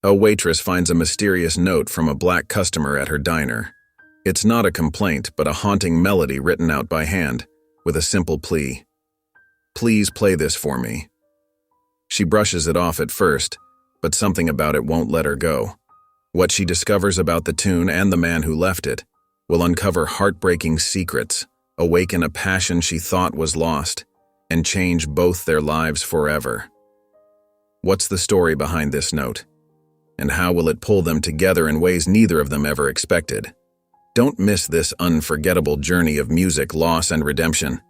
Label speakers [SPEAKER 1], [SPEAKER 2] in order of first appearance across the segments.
[SPEAKER 1] A waitress finds a mysterious note from a black customer at her diner. It's not a complaint, but a haunting melody written out by hand, with a simple plea. "Please play this for me." She brushes it off at first, but something about it won't let her go. What she discovers about the tune and the man who left it will uncover heartbreaking secrets, awaken a passion she thought was lost, and change both their lives forever. What's the story behind this note? And how will it pull them together in ways neither of them ever expected? Don't miss this unforgettable journey of music, loss, and redemption.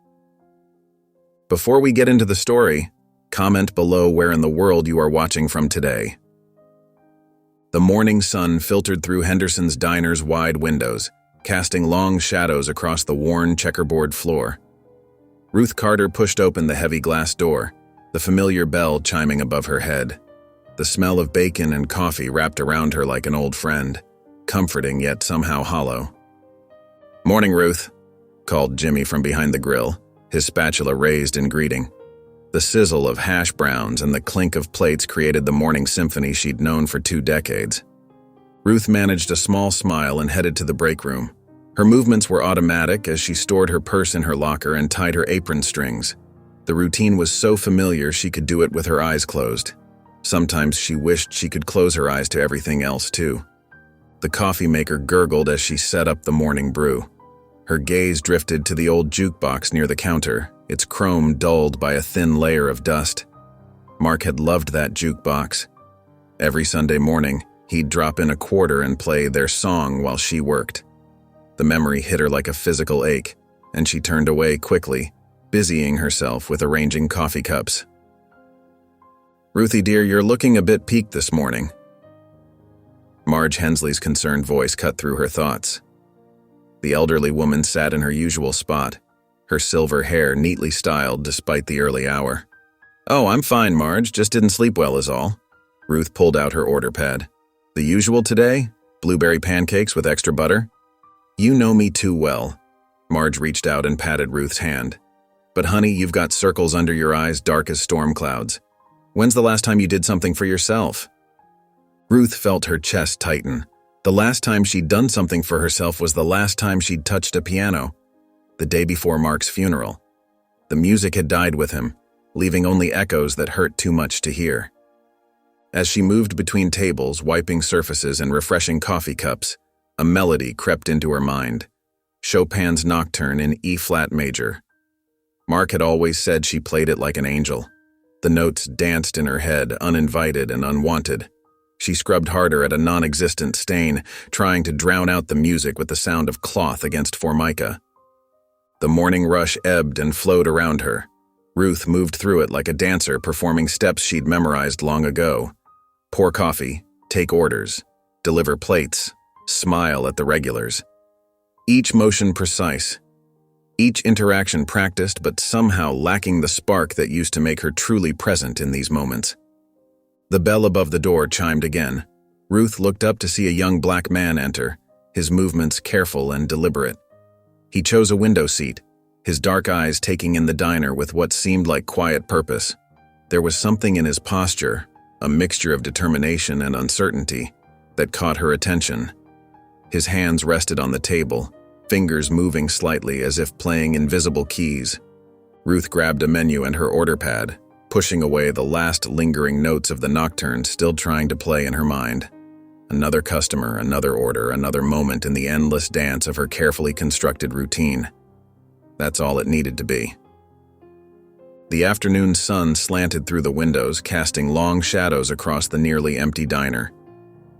[SPEAKER 1] Before we get into the story, comment below where in the world you are watching from today. The morning sun filtered through Henderson's diner's wide windows, casting long shadows across the worn checkerboard floor. Ruth Carter pushed open the heavy glass door, the familiar bell chiming above her head. The smell of bacon and coffee wrapped around her like an old friend, comforting yet somehow hollow. "Morning, Ruth," called Jimmy from behind the grill, his spatula raised in greeting. The sizzle of hash browns and the clink of plates created the morning symphony she'd known for 2 decades. Ruth managed a small smile and headed to the break room. Her movements were automatic as she stored her purse in her locker and tied her apron strings. The routine was so familiar she could do it with her eyes closed. Sometimes she wished she could close her eyes to everything else too. The coffee maker gurgled as she set up the morning brew. Her gaze drifted to the old jukebox near the counter, its chrome dulled by a thin layer of dust. Mark had loved that jukebox. Every Sunday morning, he'd drop in a quarter and play their song while she worked. The memory hit her like a physical ache, and she turned away quickly, busying herself with arranging coffee cups. "Ruthie dear, you're looking a bit peaked this morning." Marge Hensley's concerned voice cut through her thoughts. The elderly woman sat in her usual spot, her silver hair neatly styled despite the early hour. "Oh, I'm fine, Marge, just didn't sleep well is all." Ruth pulled out her order pad. "The usual today? Blueberry pancakes with extra butter?" "You know me too well." Marge reached out and patted Ruth's hand. "But honey, you've got circles under your eyes dark as storm clouds. When's the last time you did something for yourself?" Ruth felt her chest tighten. The last time she'd done something for herself was the last time she'd touched a piano, the day before Mark's funeral. The music had died with him, leaving only echoes that hurt too much to hear. As she moved between tables, wiping surfaces and refreshing coffee cups, a melody crept into her mind. Chopin's Nocturne in E-flat major. Mark had always said she played it like an angel. The notes danced in her head, uninvited and unwanted. She scrubbed harder at a non-existent stain, trying to drown out the music with the sound of cloth against formica. The morning rush ebbed and flowed around her. Ruth moved through it like a dancer performing steps she'd memorized long ago. Pour coffee, take orders, deliver plates, smile at the regulars. Each motion precise. Each interaction practiced, but somehow lacking the spark that used to make her truly present in these moments. The bell above the door chimed again. Ruth looked up to see a young black man enter, his movements careful and deliberate. He chose a window seat, his dark eyes taking in the diner with what seemed like quiet purpose. There was something in his posture, a mixture of determination and uncertainty, that caught her attention. His hands rested on the table, fingers moving slightly as if playing invisible keys. Ruth grabbed a menu and her order pad, pushing away the last lingering notes of the nocturne still trying to play in her mind. Another customer, another order, another moment in the endless dance of her carefully constructed routine. That's all it needed to be. The afternoon sun slanted through the windows, casting long shadows across the nearly empty diner.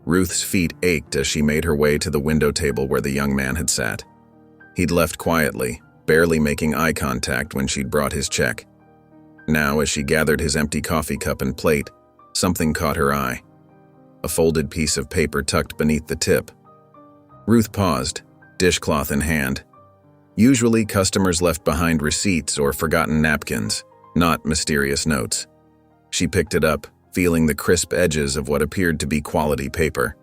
[SPEAKER 1] Ruth's feet ached as she made her way to the window table where the young man had sat. He'd left quietly, barely making eye contact when she'd brought his check. Now, as she gathered his empty coffee cup and plate, something caught her eye. A folded piece of paper tucked beneath the tip. Ruth paused, dishcloth in hand. Usually, customers left behind receipts or forgotten napkins, not mysterious notes. She picked it up, feeling the crisp edges of what appeared to be quality paper.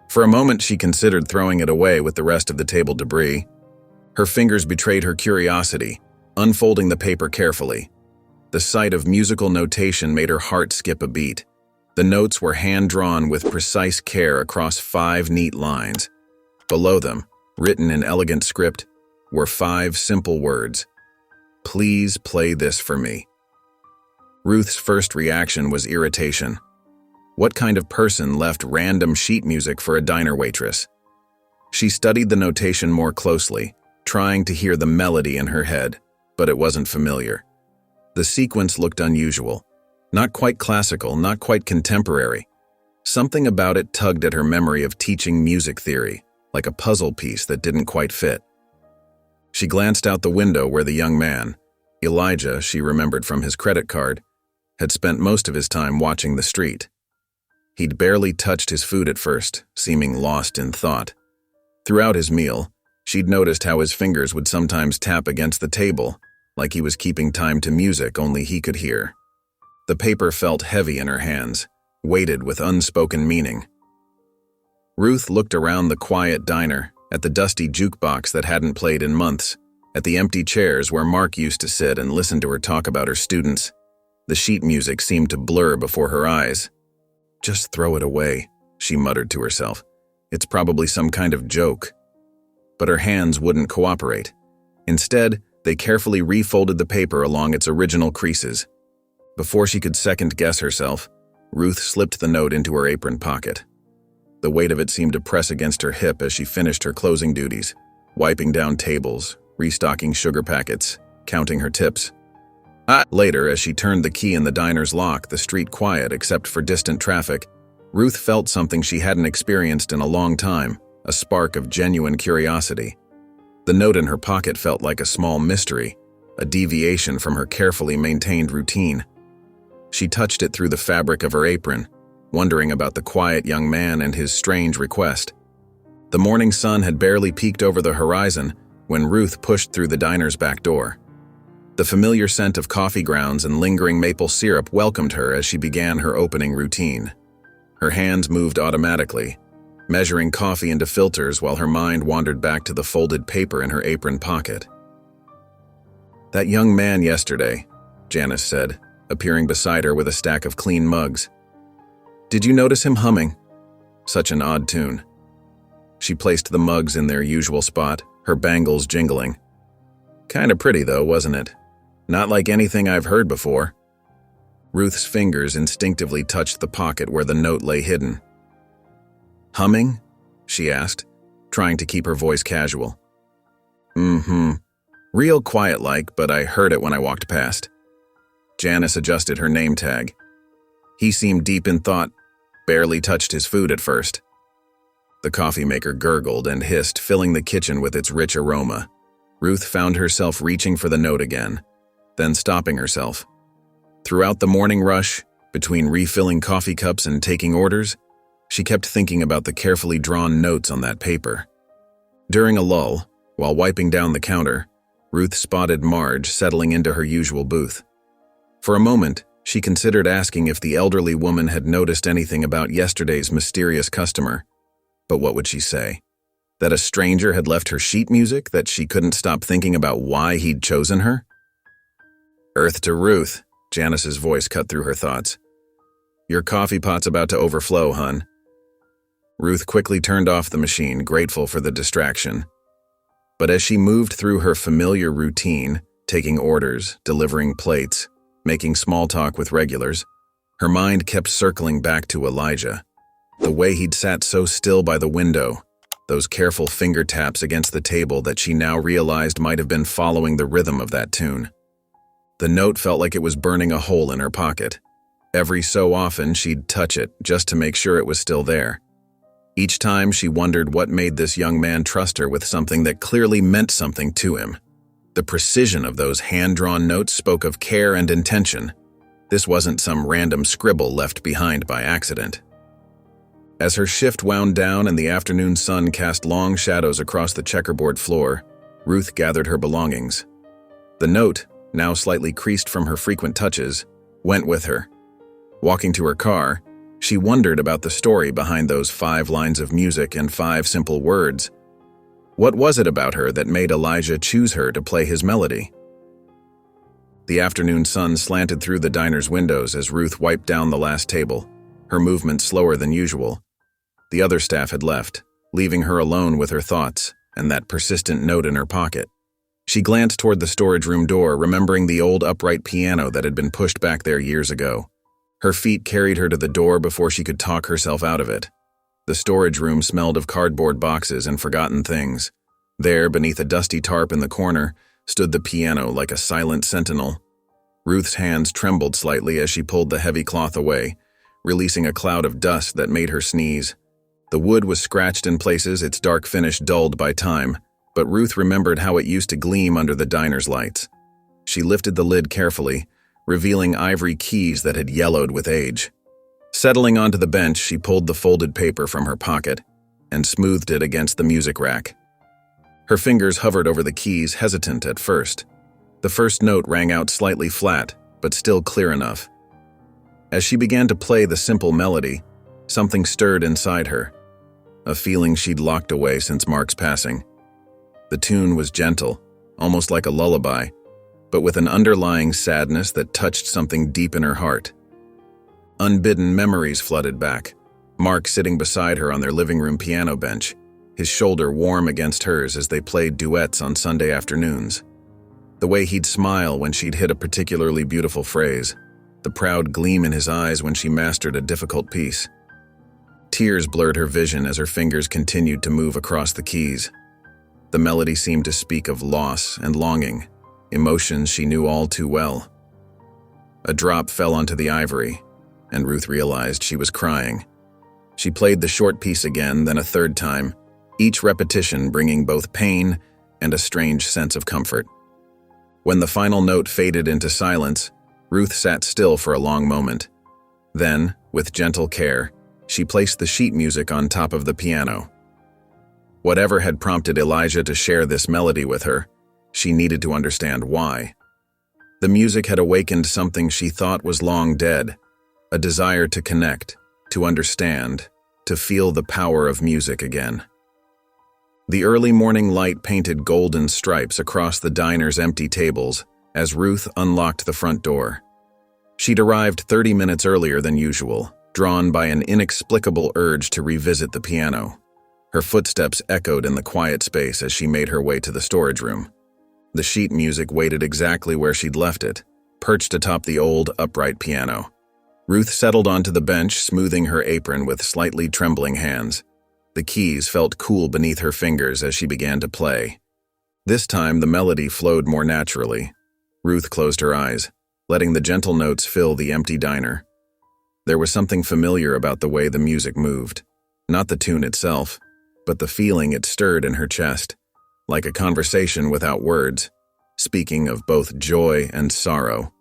[SPEAKER 1] For a moment, she considered throwing it away with the rest of the table debris. Her fingers betrayed her curiosity, unfolding the paper carefully. The sight of musical notation made her heart skip a beat. The notes were hand-drawn with precise care across 5 neat lines. Below them, written in elegant script, were 5 simple words. "Please play this for me." Ruth's first reaction was irritation. What kind of person left random sheet music for a diner waitress? She studied the notation more closely, trying to hear the melody in her head, but it wasn't familiar. The sequence looked unusual. Not quite classical, not quite contemporary. Something about it tugged at her memory of teaching music theory, like a puzzle piece that didn't quite fit. She glanced out the window where the young man, Elijah, she remembered from his credit card, had spent most of his time watching the street. He'd barely touched his food at first, seeming lost in thought. Throughout his meal, she'd noticed how his fingers would sometimes tap against the table, like he was keeping time to music only he could hear. The paper felt heavy in her hands, weighted with unspoken meaning. Ruth looked around the quiet diner, at the dusty jukebox that hadn't played in months, at the empty chairs where Mark used to sit and listen to her talk about her students. The sheet music seemed to blur before her eyes. "Just throw it away," she muttered to herself. "It's probably some kind of joke." But her hands wouldn't cooperate. Instead, they carefully refolded the paper along its original creases. Before she could second-guess herself, Ruth slipped the note into her apron pocket. The weight of it seemed to press against her hip as she finished her closing duties, wiping down tables, restocking sugar packets, counting her tips. Later, as she turned the key in the diner's lock, the street quiet except for distant traffic, Ruth felt something she hadn't experienced in a long time, a spark of genuine curiosity. The note in her pocket felt like a small mystery, a deviation from her carefully maintained routine. She touched it through the fabric of her apron, wondering about the quiet young man and his strange request. The morning sun had barely peeked over the horizon when Ruth pushed through the diner's back door. The familiar scent of coffee grounds and lingering maple syrup welcomed her as she began her opening routine. Her hands moved automatically, measuring coffee into filters while her mind wandered back to the folded paper in her apron pocket. "That young man yesterday," Janice said, appearing beside her with a stack of clean mugs. "Did you notice him humming? Such an odd tune." She placed the mugs in their usual spot, her bangles jingling. "Kinda pretty though, wasn't it? Not like anything I've heard before." Ruth's fingers instinctively touched the pocket where the note lay hidden. "Humming?" she asked, trying to keep her voice casual. Real quiet-like, but I heard it when I walked past." Janice adjusted her name tag. He seemed deep in thought, barely touched his food at first. The coffee maker gurgled and hissed, filling the kitchen with its rich aroma. Ruth found herself reaching for the note again, then stopping herself. Throughout the morning rush, between refilling coffee cups and taking orders, she kept thinking about the carefully drawn notes on that paper. During a lull, while wiping down the counter, Ruth spotted Marge settling into her usual booth. For a moment, she considered asking if the elderly woman had noticed anything about yesterday's mysterious customer. But what would she say? That a stranger had left her sheet music, that she couldn't stop thinking about why he'd chosen her? "Earth to Ruth," Janice's voice cut through her thoughts. "Your coffee pot's about to overflow, hun." Ruth quickly turned off the machine, grateful for the distraction. But as she moved through her familiar routine, taking orders, delivering plates, making small talk with regulars, her mind kept circling back to Elijah. The way he'd sat so still by the window, those careful finger taps against the table that she now realized might have been following the rhythm of that tune. The note felt like it was burning a hole in her pocket. Every so often, she'd touch it just to make sure it was still there. Each time, she wondered what made this young man trust her with something that clearly meant something to him. The precision of those hand-drawn notes spoke of care and intention. This wasn't some random scribble left behind by accident. As her shift wound down and the afternoon sun cast long shadows across the checkerboard floor, Ruth gathered her belongings. The note, now slightly creased from her frequent touches, went with her. Walking to her car, she wondered about the story behind those 5 lines of music and 5 simple words. What was it about her that made Elijah choose her to play his melody? The afternoon sun slanted through the diner's windows as Ruth wiped down the last table, her movement slower than usual. The other staff had left, leaving her alone with her thoughts and that persistent note in her pocket. She glanced toward the storage room door, remembering the old upright piano that had been pushed back there years ago. Her feet carried her to the door before she could talk herself out of it. The storage room smelled of cardboard boxes and forgotten things. There, beneath a dusty tarp in the corner, stood the piano like a silent sentinel. Ruth's hands trembled slightly as she pulled the heavy cloth away, releasing a cloud of dust that made her sneeze. The wood was scratched in places, its dark finish dulled by time, but Ruth remembered how it used to gleam under the diner's lights. She lifted the lid carefully, revealing ivory keys that had yellowed with age. Settling onto the bench, she pulled the folded paper from her pocket and smoothed it against the music rack. Her fingers hovered over the keys, hesitant at first. The first note rang out slightly flat, but still clear enough. As she began to play the simple melody, something stirred inside her, a feeling she'd locked away since Mark's passing. The tune was gentle, almost like a lullaby, but with an underlying sadness that touched something deep in her heart. Unbidden memories flooded back. Mark sitting beside her on their living room piano bench, his shoulder warm against hers as they played duets on Sunday afternoons. The way he'd smile when she'd hit a particularly beautiful phrase, the proud gleam in his eyes when she mastered a difficult piece. Tears blurred her vision as her fingers continued to move across the keys. The melody seemed to speak of loss and longing, emotions she knew all too well. A drop fell onto the ivory, and Ruth realized she was crying. She played the short piece again, then a third time, each repetition bringing both pain and a strange sense of comfort. When the final note faded into silence, Ruth sat still for a long moment. Then, with gentle care, she placed the sheet music on top of the piano. Whatever had prompted Elijah to share this melody with her, she needed to understand why. The music had awakened something she thought was long dead, a desire to connect, to understand, to feel the power of music again. The early morning light painted golden stripes across the diner's empty tables as Ruth unlocked the front door. She'd arrived 30 minutes earlier than usual, drawn by an inexplicable urge to revisit the piano. Her footsteps echoed in the quiet space as she made her way to the storage room. The sheet music waited exactly where she'd left it, perched atop the old, upright piano. Ruth settled onto the bench, smoothing her apron with slightly trembling hands. The keys felt cool beneath her fingers as she began to play. This time, the melody flowed more naturally. Ruth closed her eyes, letting the gentle notes fill the empty diner. There was something familiar about the way the music moved. Not the tune itself, but the feeling it stirred in her chest, like a conversation without words, speaking of both joy and sorrow.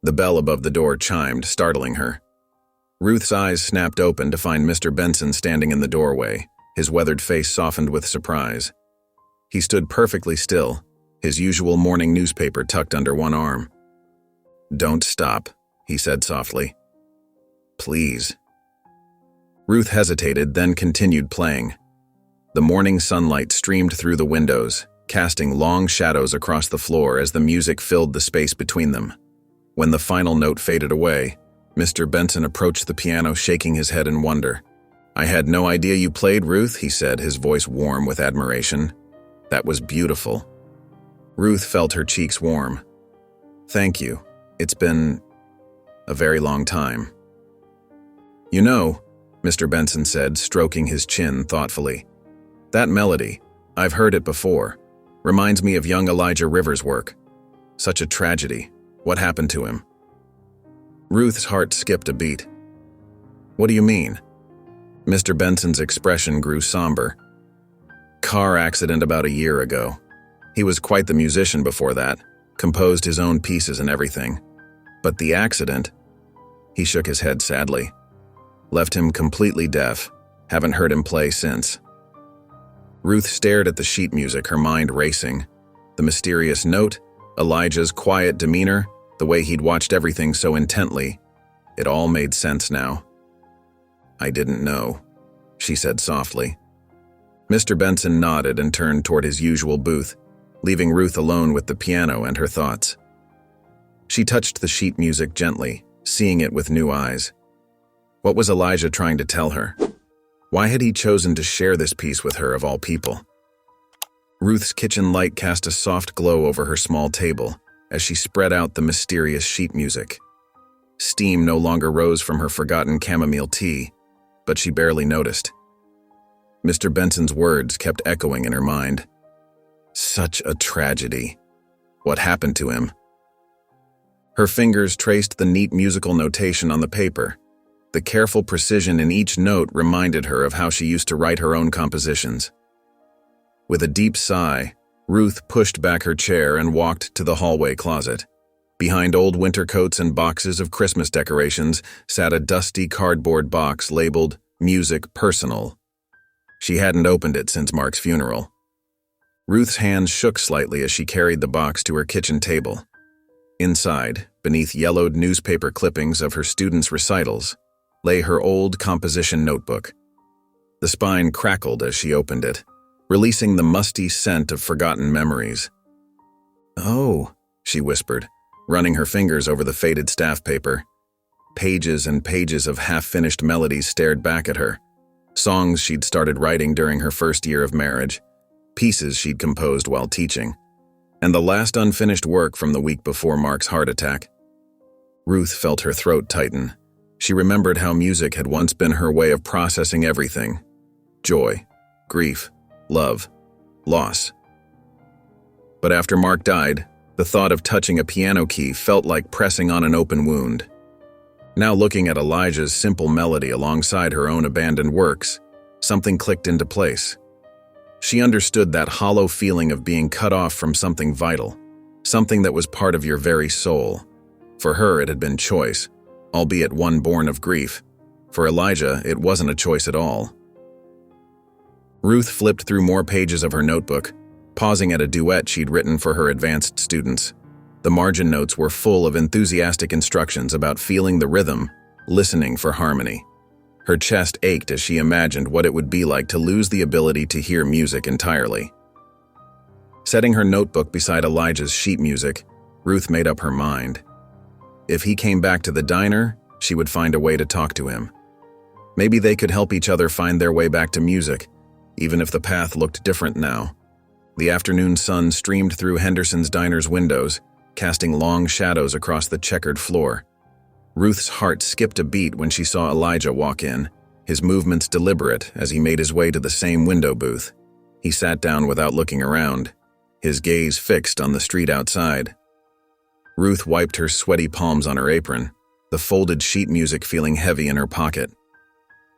[SPEAKER 1] The bell above the door chimed, startling her. Ruth's eyes snapped open to find Mr. Benson standing in the doorway, his weathered face softened with surprise. He stood perfectly still, his usual morning newspaper tucked under one arm. "Don't stop," he said softly. "Please." Ruth hesitated, then continued playing. The morning sunlight streamed through the windows, casting long shadows across the floor as the music filled the space between them. When the final note faded away, Mr. Benson approached the piano, shaking his head in wonder. "I had no idea you played, Ruth," he said, his voice warm with admiration. "That was beautiful." Ruth felt her cheeks warm. "Thank you. It's been a very long time." "You know," Mr. Benson said, stroking his chin thoughtfully, "that melody, I've heard it before, reminds me of young Elijah Rivers' work. Such a tragedy. What happened to him?" Ruth's heart skipped a beat. "What do you mean?" Mr. Benson's expression grew somber. "Car accident about a year ago. He was quite the musician before that, composed his own pieces and everything. But the accident," he shook his head sadly, "left him completely deaf. Haven't heard him play since." Ruth stared at the sheet music, her mind racing. The mysterious note, Elijah's quiet demeanor, the way he'd watched everything so intently. It all made sense now. "I didn't know," she said softly. Mr. Benson nodded and turned toward his usual booth, leaving Ruth alone with the piano and her thoughts. She touched the sheet music gently, seeing it with new eyes. What was Elijah trying to tell her? Why had he chosen to share this piece with her of all people? Ruth's kitchen light cast a soft glow over her small table as she spread out the mysterious sheet music. Steam no longer rose from her forgotten chamomile tea, but she barely noticed. Mr. Benson's words kept echoing in her mind. Such a tragedy. What happened to him? Her fingers traced the neat musical notation on the paper. The careful precision in each note reminded her of how she used to write her own compositions. With a deep sigh, Ruth pushed back her chair and walked to the hallway closet. Behind old winter coats and boxes of Christmas decorations sat a dusty cardboard box labeled Music Personal. She hadn't opened it since Mark's funeral. Ruth's hands shook slightly as she carried the box to her kitchen table. Inside, beneath yellowed newspaper clippings of her students' recitals, lay her old composition notebook. The spine crackled as she opened it, releasing the musty scent of forgotten memories. "Oh," she whispered, running her fingers over the faded staff paper. Pages and pages of half-finished melodies stared back at her. Songs she'd started writing during her first year of marriage, pieces she'd composed while teaching, and the last unfinished work from the week before Mark's heart attack. Ruth felt her throat tighten. She remembered how music had once been her way of processing everything: joy, grief, love, loss. But after Mark died, the thought of touching a piano key felt like pressing on an open wound. Now looking at Elijah's simple melody alongside her own abandoned works, something clicked into place. She understood that hollow feeling of being cut off from something vital, something that was part of your very soul. For her, it had been choice, albeit one born of grief. For Elijah, it wasn't a choice at all. Ruth flipped through more pages of her notebook, pausing at a duet she'd written for her advanced students. The margin notes were full of enthusiastic instructions about feeling the rhythm, listening for harmony. Her chest ached as she imagined what it would be like to lose the ability to hear music entirely. Setting her notebook beside Elijah's sheet music, Ruth made up her mind. If he came back to the diner, she would find a way to talk to him. Maybe they could help each other find their way back to music, even if the path looked different now. The afternoon sun streamed through Henderson's diner's windows, casting long shadows across the checkered floor. Ruth's heart skipped a beat when she saw Elijah walk in, his movements deliberate as he made his way to the same window booth. He sat down without looking around, his gaze fixed on the street outside. Ruth wiped her sweaty palms on her apron, the folded sheet music feeling heavy in her pocket.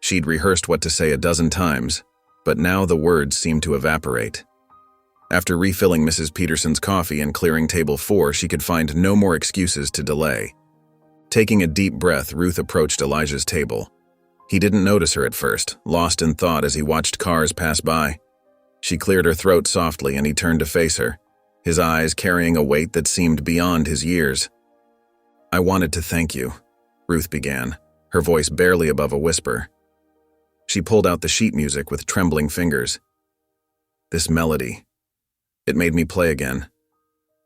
[SPEAKER 1] She'd rehearsed what to say a dozen times, but now the words seemed to evaporate. After refilling Mrs. Peterson's coffee and clearing table 4, she could find no more excuses to delay. Taking a deep breath, Ruth approached Elijah's table. He didn't notice her at first, lost in thought as he watched cars pass by. She cleared her throat softly and he turned to face her, his eyes carrying a weight that seemed beyond his years. "I wanted to thank you," Ruth began, her voice barely above a whisper. She pulled out the sheet music with trembling fingers. "This melody. It made me play again.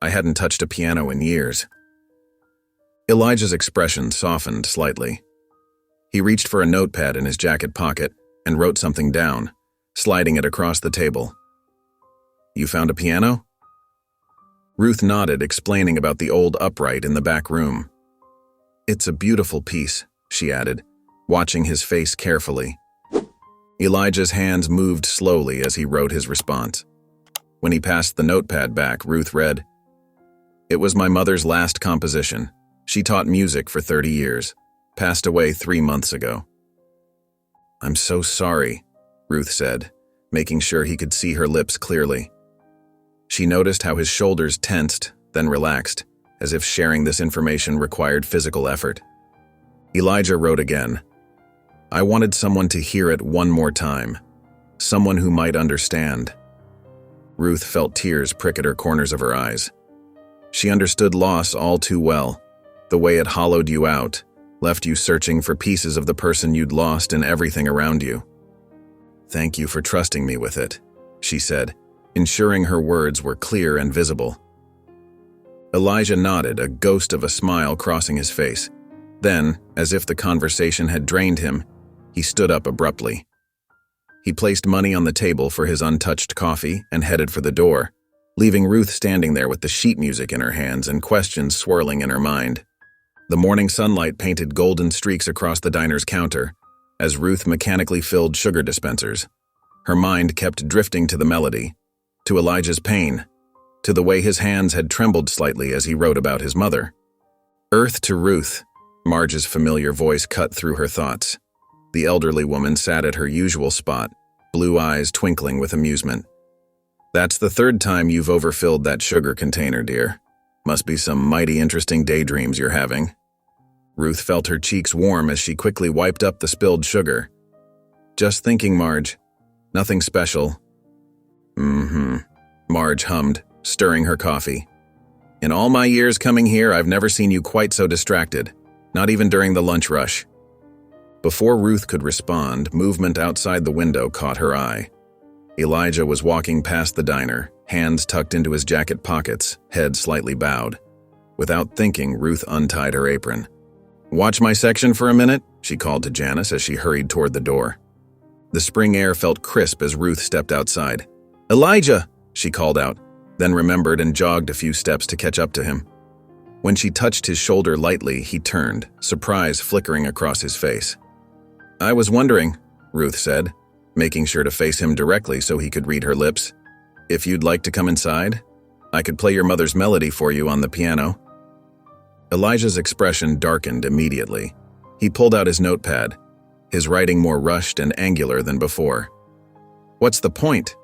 [SPEAKER 1] I hadn't touched a piano in years." Elijah's expression softened slightly. He reached for a notepad in his jacket pocket and wrote something down, sliding it across the table. "You found a piano?" Ruth nodded, explaining about the old upright in the back room. "It's a beautiful piece," she added, watching his face carefully. Elijah's hands moved slowly as he wrote his response. When he passed the notepad back, Ruth read, "It was my mother's last composition. She taught music for 30 years, passed away 3 months ago." "I'm so sorry," Ruth said, making sure he could see her lips clearly. She noticed how his shoulders tensed, then relaxed, as if sharing this information required physical effort. Elijah wrote again, "I wanted someone to hear it one more time, someone who might understand." Ruth felt tears prick at her corners of her eyes. She understood loss all too well, the way it hollowed you out, left you searching for pieces of the person you'd lost in everything around you. "Thank you for trusting me with it," she said, ensuring her words were clear and visible. Elijah nodded, a ghost of a smile crossing his face. Then, as if the conversation had drained him, he stood up abruptly. He placed money on the table for his untouched coffee and headed for the door, leaving Ruth standing there with the sheet music in her hands and questions swirling in her mind. The morning sunlight painted golden streaks across the diner's counter as Ruth mechanically filled sugar dispensers. Her mind kept drifting to the melody, to Elijah's pain, to the way his hands had trembled slightly as he wrote about his mother. Earth to Ruth, Marge's familiar voice cut through her thoughts. The elderly woman sat at her usual spot, blue eyes twinkling with amusement. That's the third time you've overfilled that sugar container, dear. Must be some mighty interesting daydreams you're having. Ruth felt her cheeks warm as she quickly wiped up the spilled sugar. Just thinking, Marge. Nothing special. Marge hummed, stirring her coffee. In all my years coming here, I've never seen you quite so distracted, not even during the lunch rush. Before Ruth could respond, movement outside the window caught her eye. Elijah was walking past the diner, hands tucked into his jacket pockets, head slightly bowed. Without thinking, Ruth untied her apron. "Watch my section for a minute," she called to Janice as she hurried toward the door. The spring air felt crisp as Ruth stepped outside. "Elijah!" she called out, then remembered and jogged a few steps to catch up to him. When she touched his shoulder lightly, he turned, surprise flickering across his face. "I was wondering," Ruth said, making sure to face him directly so he could read her lips, "if you'd like to come inside? I could play your mother's melody for you on the piano." Elijah's expression darkened immediately. He pulled out his notepad, his writing more rushed and angular than before. "What's the point?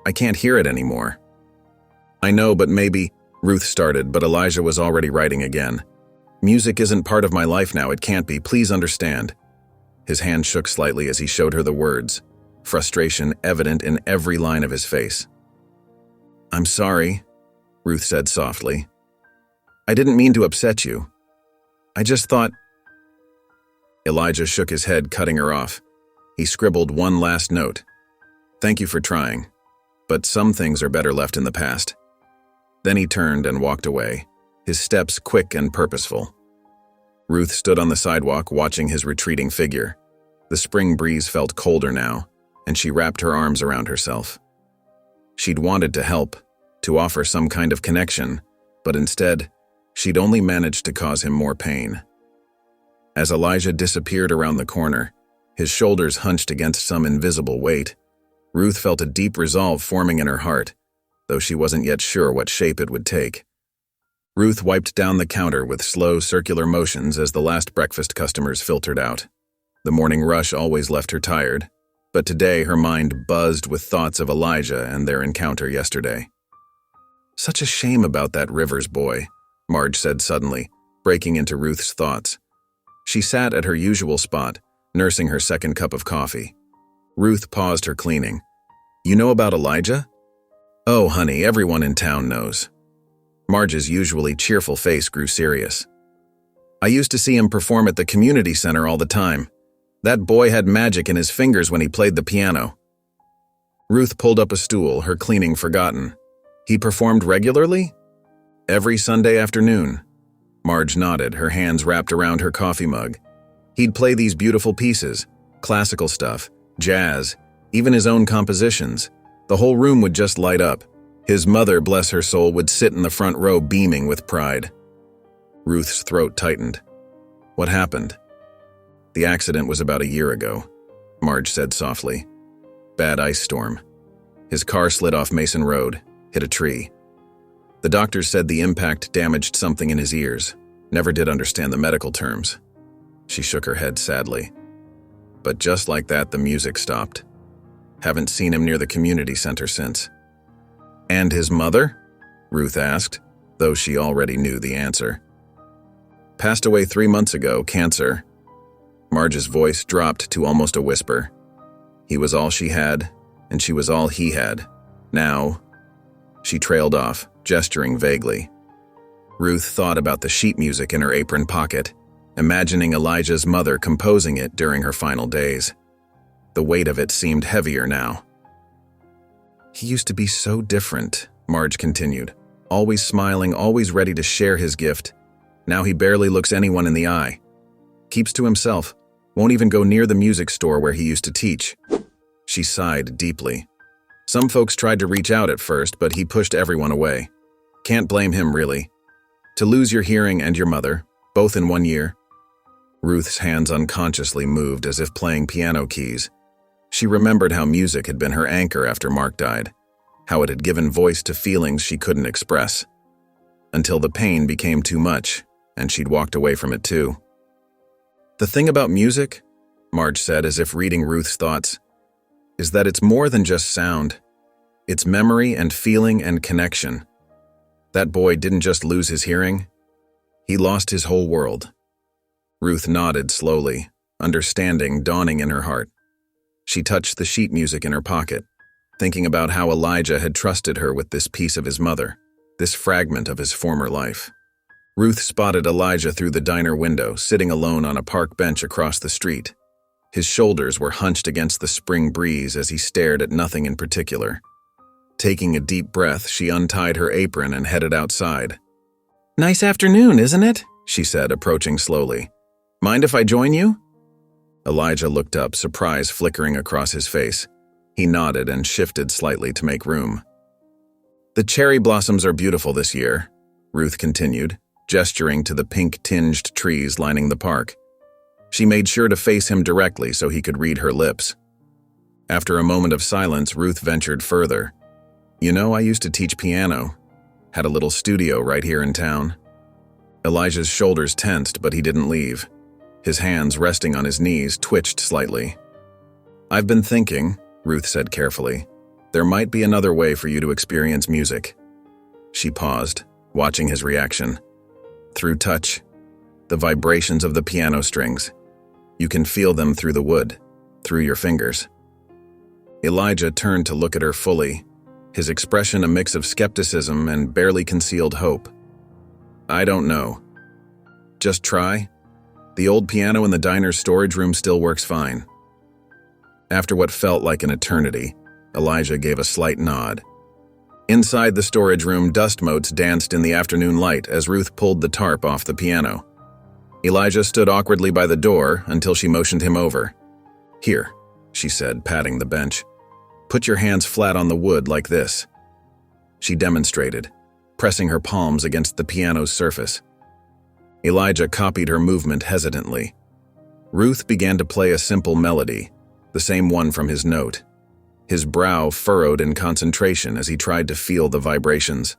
[SPEAKER 1] I can't hear it anymore." "I know, but maybe," Ruth started, but Elijah was already writing again. "Music isn't part of my life now, it can't be, please understand." His hand shook slightly as he showed her the words, frustration evident in every line of his face. "I'm sorry," Ruth said softly. "I didn't mean to upset you. I just thought—" Elijah shook his head, cutting her off. He scribbled one last note. "Thank you for trying, but some things are better left in the past." Then he turned and walked away, his steps quick and purposeful. Ruth stood on the sidewalk watching his retreating figure. The spring breeze felt colder now, and she wrapped her arms around herself. She'd wanted to help, to offer some kind of connection, but instead, she'd only managed to cause him more pain. As Elijah disappeared around the corner, his shoulders hunched against some invisible weight, Ruth felt a deep resolve forming in her heart, though she wasn't yet sure what shape it would take. Ruth wiped down the counter with slow, circular motions as the last breakfast customers filtered out. The morning rush always left her tired, but today her mind buzzed with thoughts of Elijah and their encounter yesterday. "Such a shame about that Rivers boy," Marge said suddenly, breaking into Ruth's thoughts. She sat at her usual spot, nursing her second cup of coffee. Ruth paused her cleaning. "You know about Elijah?" "Oh, honey, everyone in town knows." Marge's usually cheerful face grew serious. "I used to see him perform at the community center all the time. That boy had magic in his fingers when he played the piano." Ruth pulled up a stool, her cleaning forgotten. "He performed regularly?" "Every Sunday afternoon." Marge nodded, her hands wrapped around her coffee mug. "He'd play these beautiful pieces, classical stuff, jazz, even his own compositions. The whole room would just light up. His mother, bless her soul, would sit in the front row beaming with pride." Ruth's throat tightened. "What happened?" "The accident was about a year ago," Marge said softly. "Bad ice storm. His car slid off Mason Road, hit a tree. The doctors said the impact damaged something in his ears. Never did understand the medical terms." She shook her head sadly. "But just like that, the music stopped. Haven't seen him near the community center since." "And his mother?" Ruth asked, though she already knew the answer. "Passed away 3 months ago, cancer." Marge's voice dropped to almost a whisper. "He was all she had, and she was all he had. Now—" She trailed off, gesturing vaguely. Ruth thought about the sheet music in her apron pocket, imagining Elijah's mother composing it during her final days. The weight of it seemed heavier now. "He used to be so different," Marge continued, "always smiling, always ready to share his gift. Now he barely looks anyone in the eye." Keeps to himself. Won't even go near the music store where he used to teach. She sighed deeply. Some folks tried to reach out at first, but he pushed everyone away. Can't blame him, really. To lose your hearing and your mother, both in 1 year. Ruth's hands unconsciously moved as if playing piano keys. She remembered how music had been her anchor after Mark died, how it had given voice to feelings she couldn't express. Until the pain became too much, and she'd walked away from it too. The thing about music, Marge said as if reading Ruth's thoughts, is that it's more than just sound. It's memory and feeling and connection. That boy didn't just lose his hearing, he lost his whole world. Ruth nodded slowly, understanding dawning in her heart. She touched the sheet music in her pocket, thinking about how Elijah had trusted her with this piece of his mother, this fragment of his former life. Ruth spotted Elijah through the diner window, sitting alone on a park bench across the street. His shoulders were hunched against the spring breeze as he stared at nothing in particular. Taking a deep breath, she untied her apron and headed outside. "Nice afternoon, isn't it?" she said, approaching slowly. "Mind if I join you?" Elijah looked up, surprise flickering across his face. He nodded and shifted slightly to make room. "The cherry blossoms are beautiful this year," Ruth continued, gesturing to the pink-tinged trees lining the park. She made sure to face him directly so he could read her lips. After a moment of silence, Ruth ventured further. "You know, I used to teach piano. Had a little studio right here in town." Elijah's shoulders tensed, but he didn't leave. His hands, resting on his knees, twitched slightly. "I've been thinking," Ruth said carefully, "there might be another way for you to experience music." She paused, watching his reaction. "Through touch. The vibrations of the piano strings. You can feel them through the wood, through your fingers." Elijah turned to look at her fully, his expression a mix of skepticism and barely concealed hope. "I don't know. Just try. The old piano in the diner's storage room still works fine." After what felt like an eternity, Elijah gave a slight nod. Inside the storage room, dust motes danced in the afternoon light as Ruth pulled the tarp off the piano. Elijah stood awkwardly by the door until she motioned him over. "Here," she said, patting the bench. "Put your hands flat on the wood like this." She demonstrated, pressing her palms against the piano's surface. Elijah copied her movement hesitantly. Ruth began to play a simple melody, the same one from his note. His brow furrowed in concentration as he tried to feel the vibrations.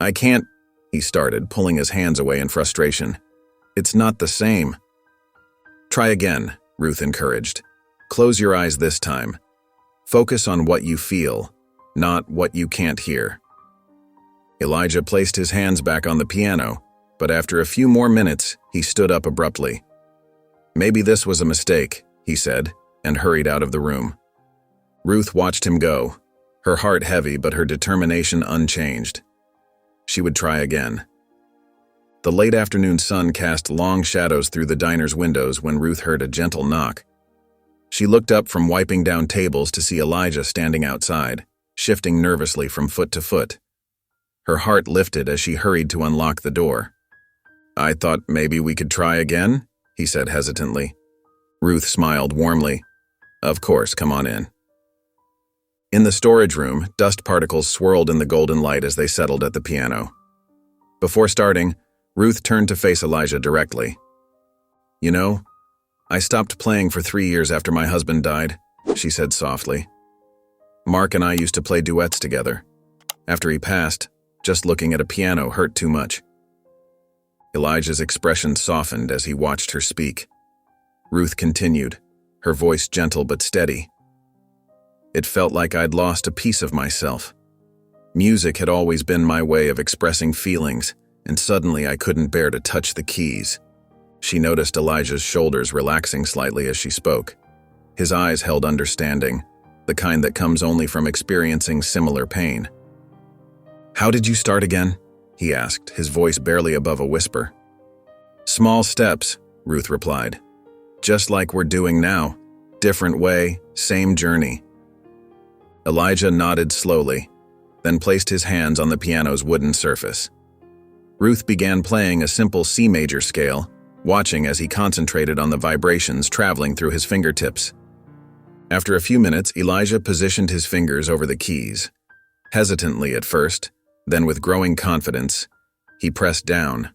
[SPEAKER 1] "I can't," he started, pulling his hands away in frustration. "It's not the same." "Try again," Ruth encouraged. "Close your eyes this time. Focus on what you feel, not what you can't hear." Elijah placed his hands back on the piano, but after a few more minutes, he stood up abruptly. "Maybe this was a mistake," he said, and hurried out of the room. Ruth watched him go, her heart heavy but her determination unchanged. She would try again. The late afternoon sun cast long shadows through the diner's windows when Ruth heard a gentle knock. She looked up from wiping down tables to see Elijah standing outside, shifting nervously from foot to foot. Her heart lifted as she hurried to unlock the door. "I thought maybe we could try again," he said hesitantly. Ruth smiled warmly. "Of course, come on in." In the storage room, dust particles swirled in the golden light as they settled at the piano. Before starting, Ruth turned to face Elijah directly. "You know, I stopped playing for 3 years after my husband died," she said softly. "Mark and I used to play duets together. After he passed, just looking at a piano hurt too much." Elijah's expression softened as he watched her speak. Ruth continued, her voice gentle but steady. "It felt like I'd lost a piece of myself. Music had always been my way of expressing feelings, and suddenly I couldn't bear to touch the keys." She noticed Elijah's shoulders relaxing slightly as she spoke. His eyes held understanding, the kind that comes only from experiencing similar pain. "How did you start again?" he asked, his voice barely above a whisper. "Small steps," Ruth replied. "Just like we're doing now. Different way, same journey." Elijah nodded slowly, then placed his hands on the piano's wooden surface. Ruth began playing a simple C major scale, watching as he concentrated on the vibrations traveling through his fingertips. After a few minutes, Elijah positioned his fingers over the keys. Hesitantly at first, then with growing confidence, he pressed down.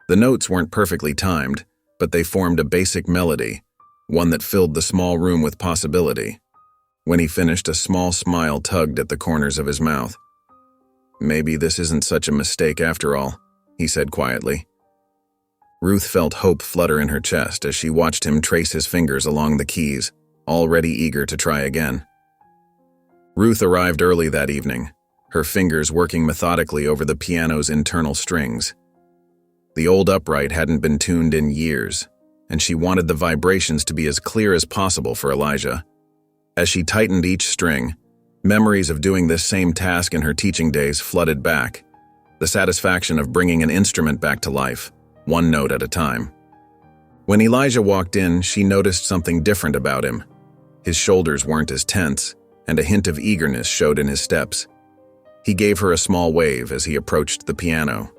[SPEAKER 1] The notes weren't perfectly timed, but they formed a basic melody, one that filled the small room with possibility. When he finished, a small smile tugged at the corners of his mouth. "Maybe this isn't such a mistake after all," he said quietly. Ruth felt hope flutter in her chest as she watched him trace his fingers along the keys, already eager to try again. Ruth arrived early that evening, her fingers working methodically over the piano's internal strings. The old upright hadn't been tuned in years, and she wanted the vibrations to be as clear as possible for Elijah. As she tightened each string, memories of doing this same task in her teaching days flooded back, the satisfaction of bringing an instrument back to life, one note at a time. When Elijah walked in, she noticed something different about him. His shoulders weren't as tense, and a hint of eagerness showed in his steps. He gave her a small wave as he approached the piano.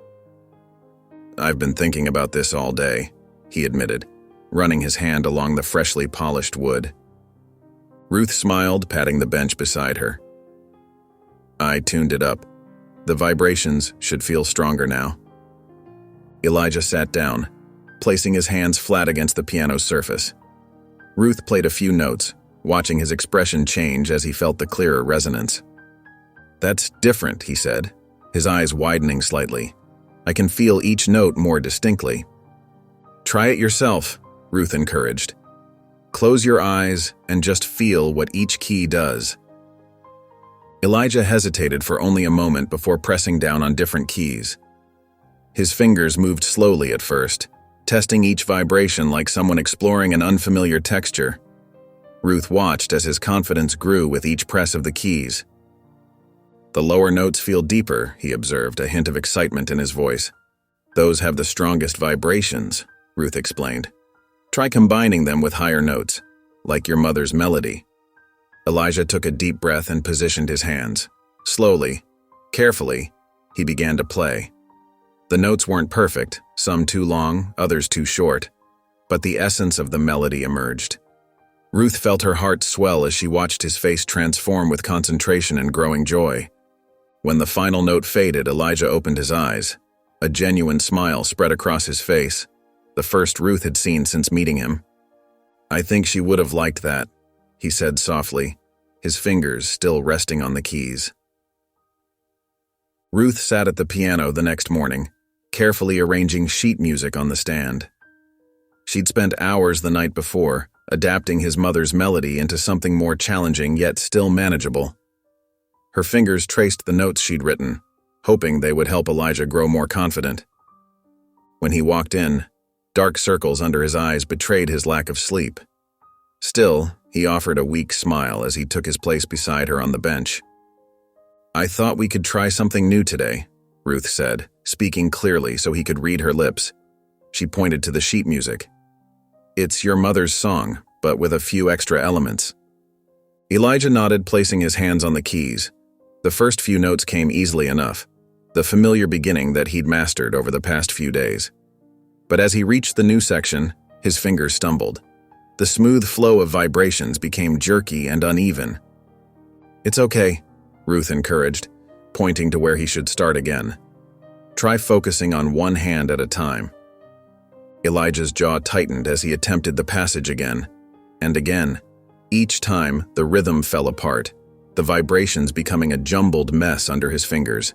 [SPEAKER 1] "I've been thinking about this all day," he admitted, running his hand along the freshly polished wood. Ruth smiled, patting the bench beside her. "I tuned it up. The vibrations should feel stronger now." Elijah sat down, placing his hands flat against the piano's surface. Ruth played a few notes, watching his expression change as he felt the clearer resonance. "That's different," he said, his eyes widening slightly. "I can feel each note more distinctly." "Try it yourself," Ruth encouraged. "Close your eyes and just feel what each key does." Elijah hesitated for only a moment before pressing down on different keys. His fingers moved slowly at first, testing each vibration like someone exploring an unfamiliar texture. Ruth watched as his confidence grew with each press of the keys. "The lower notes feel deeper," he observed, a hint of excitement in his voice. "Those have the strongest vibrations," Ruth explained. "Try combining them with higher notes, like your mother's melody." Elijah took a deep breath and positioned his hands. Slowly, carefully, he began to play. The notes weren't perfect, some too long, others too short, but the essence of the melody emerged. Ruth felt her heart swell as she watched his face transform with concentration and growing joy. When the final note faded, Elijah opened his eyes. A genuine smile spread across his face, the first Ruth had seen since meeting him. "I think she would have liked that," he said softly, his fingers still resting on the keys. Ruth sat at the piano the next morning, carefully arranging sheet music on the stand. She'd spent hours the night before, adapting his mother's melody into something more challenging yet still manageable. Her fingers traced the notes she'd written, hoping they would help Elijah grow more confident. When he walked in, dark circles under his eyes betrayed his lack of sleep. Still, he offered a weak smile as he took his place beside her on the bench. "I thought we could try something new today," Ruth said, speaking clearly so he could read her lips. She pointed to the sheet music. "It's your mother's song, but with a few extra elements." Elijah nodded, placing his hands on the keys. The first few notes came easily enough, the familiar beginning that he'd mastered over the past few days. But as he reached the new section, his fingers stumbled. The smooth flow of vibrations became jerky and uneven. "It's okay," Ruth encouraged, pointing to where he should start again. "Try focusing on one hand at a time." Elijah's jaw tightened as he attempted the passage again, and again. Each time, the rhythm fell apart, the vibrations becoming a jumbled mess under his fingers.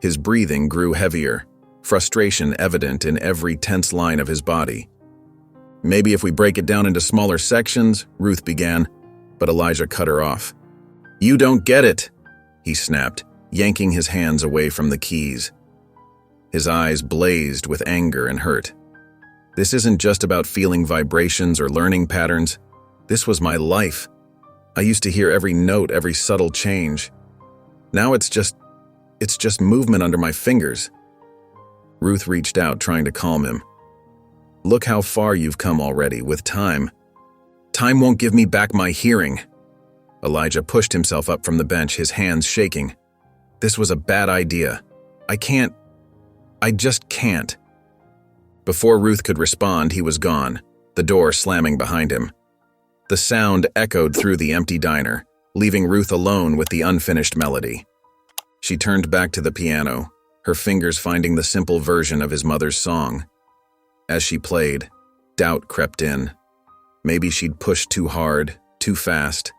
[SPEAKER 1] His breathing grew heavier, frustration evident in every tense line of his body. "Maybe if we break it down into smaller sections," Ruth began, but Elijah cut her off. "You don't get it," he snapped, yanking his hands away from the keys. His eyes blazed with anger and hurt. "This isn't just about feeling vibrations or learning patterns. This was my life. I used to hear every note, every subtle change. Now it's just movement under my fingers." Ruth reached out, trying to calm him. "Look how far you've come already, with time. Time won't give me back my hearing." Elijah pushed himself up from the bench, his hands shaking. "This was a bad idea. I just can't." Before Ruth could respond, he was gone, the door slamming behind him. The sound echoed through the empty diner, leaving Ruth alone with the unfinished melody. She turned back to the piano, her fingers finding the simple version of his mother's song. As she played, doubt crept in. Maybe she'd pushed too hard, too fast.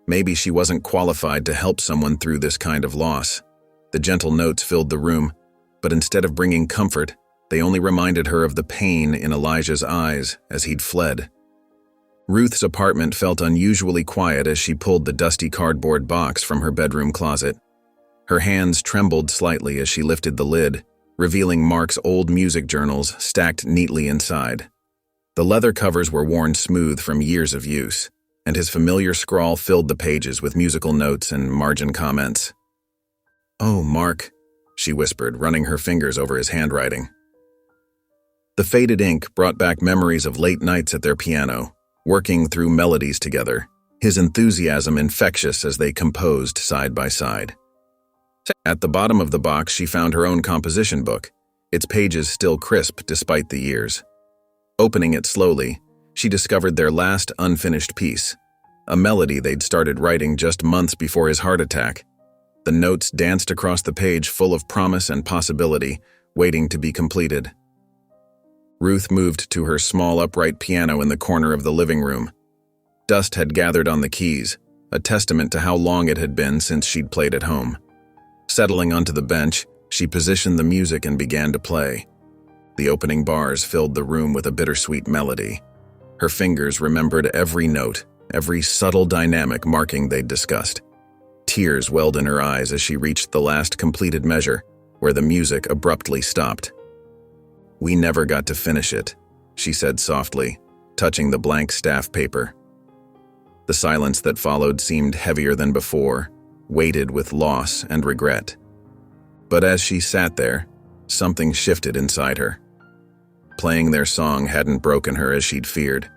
[SPEAKER 1] Maybe she wasn't qualified to help someone through this kind of loss. The gentle notes filled the room, but instead of bringing comfort, they only reminded her of the pain in Elijah's eyes as he'd fled. Ruth's apartment felt unusually quiet as she pulled the dusty cardboard box from her bedroom closet. Her hands trembled slightly as she lifted the lid, revealing Mark's old music journals stacked neatly inside. The leather covers were worn smooth from years of use, and his familiar scrawl filled the pages with musical notes and margin comments. "Oh, Mark," she whispered, running her fingers over his handwriting. The faded ink brought back memories of late nights at their piano, working through melodies together, his enthusiasm infectious as they composed side by side. At the bottom of the box, she found her own composition book, its pages still crisp despite the years. Opening it slowly, she discovered their last unfinished piece, a melody they'd started writing just months before his heart attack. The notes danced across the page full of promise and possibility, waiting to be completed. Ruth moved to her small upright piano in the corner of the living room. Dust had gathered on the keys, a testament to how long it had been since she'd played at home. Settling onto the bench, she positioned the music and began to play. The opening bars filled the room with a bittersweet melody. Her fingers remembered every note, every subtle dynamic marking they'd discussed. Tears welled in her eyes as she reached the last completed measure, where the music abruptly stopped. "We never got to finish it," she said softly, touching the blank staff paper. The silence that followed seemed heavier than before, weighted with loss and regret. But as she sat there, something shifted inside her. Playing their song hadn't broken her as she'd feared.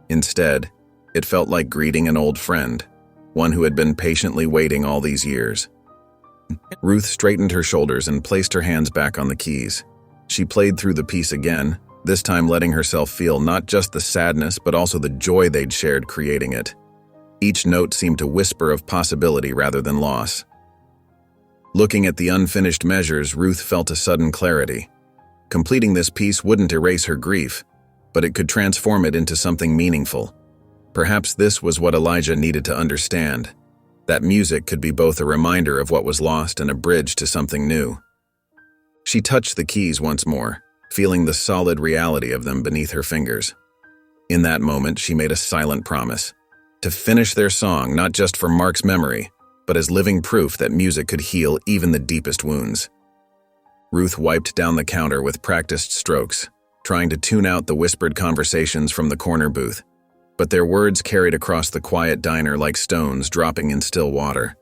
[SPEAKER 1] Instead, it felt like greeting an old friend, one who had been patiently waiting all these years. Ruth straightened her shoulders and placed her hands back on the keys. She played through the piece again, this time letting herself feel not just the sadness but also the joy they'd shared creating it. Each note seemed to whisper of possibility rather than loss. Looking at the unfinished measures, Ruth felt a sudden clarity. Completing this piece wouldn't erase her grief, but it could transform it into something meaningful. Perhaps this was what Elijah needed to understand, that music could be both a reminder of what was lost and a bridge to something new. She touched the keys once more, feeling the solid reality of them beneath her fingers. In that moment, she made a silent promise, to finish their song not just for Mark's memory, but as living proof that music could heal even the deepest wounds. Ruth wiped down the counter with practiced strokes, trying to tune out the whispered conversations from the corner booth, but their words carried across the quiet diner like stones dropping in still water.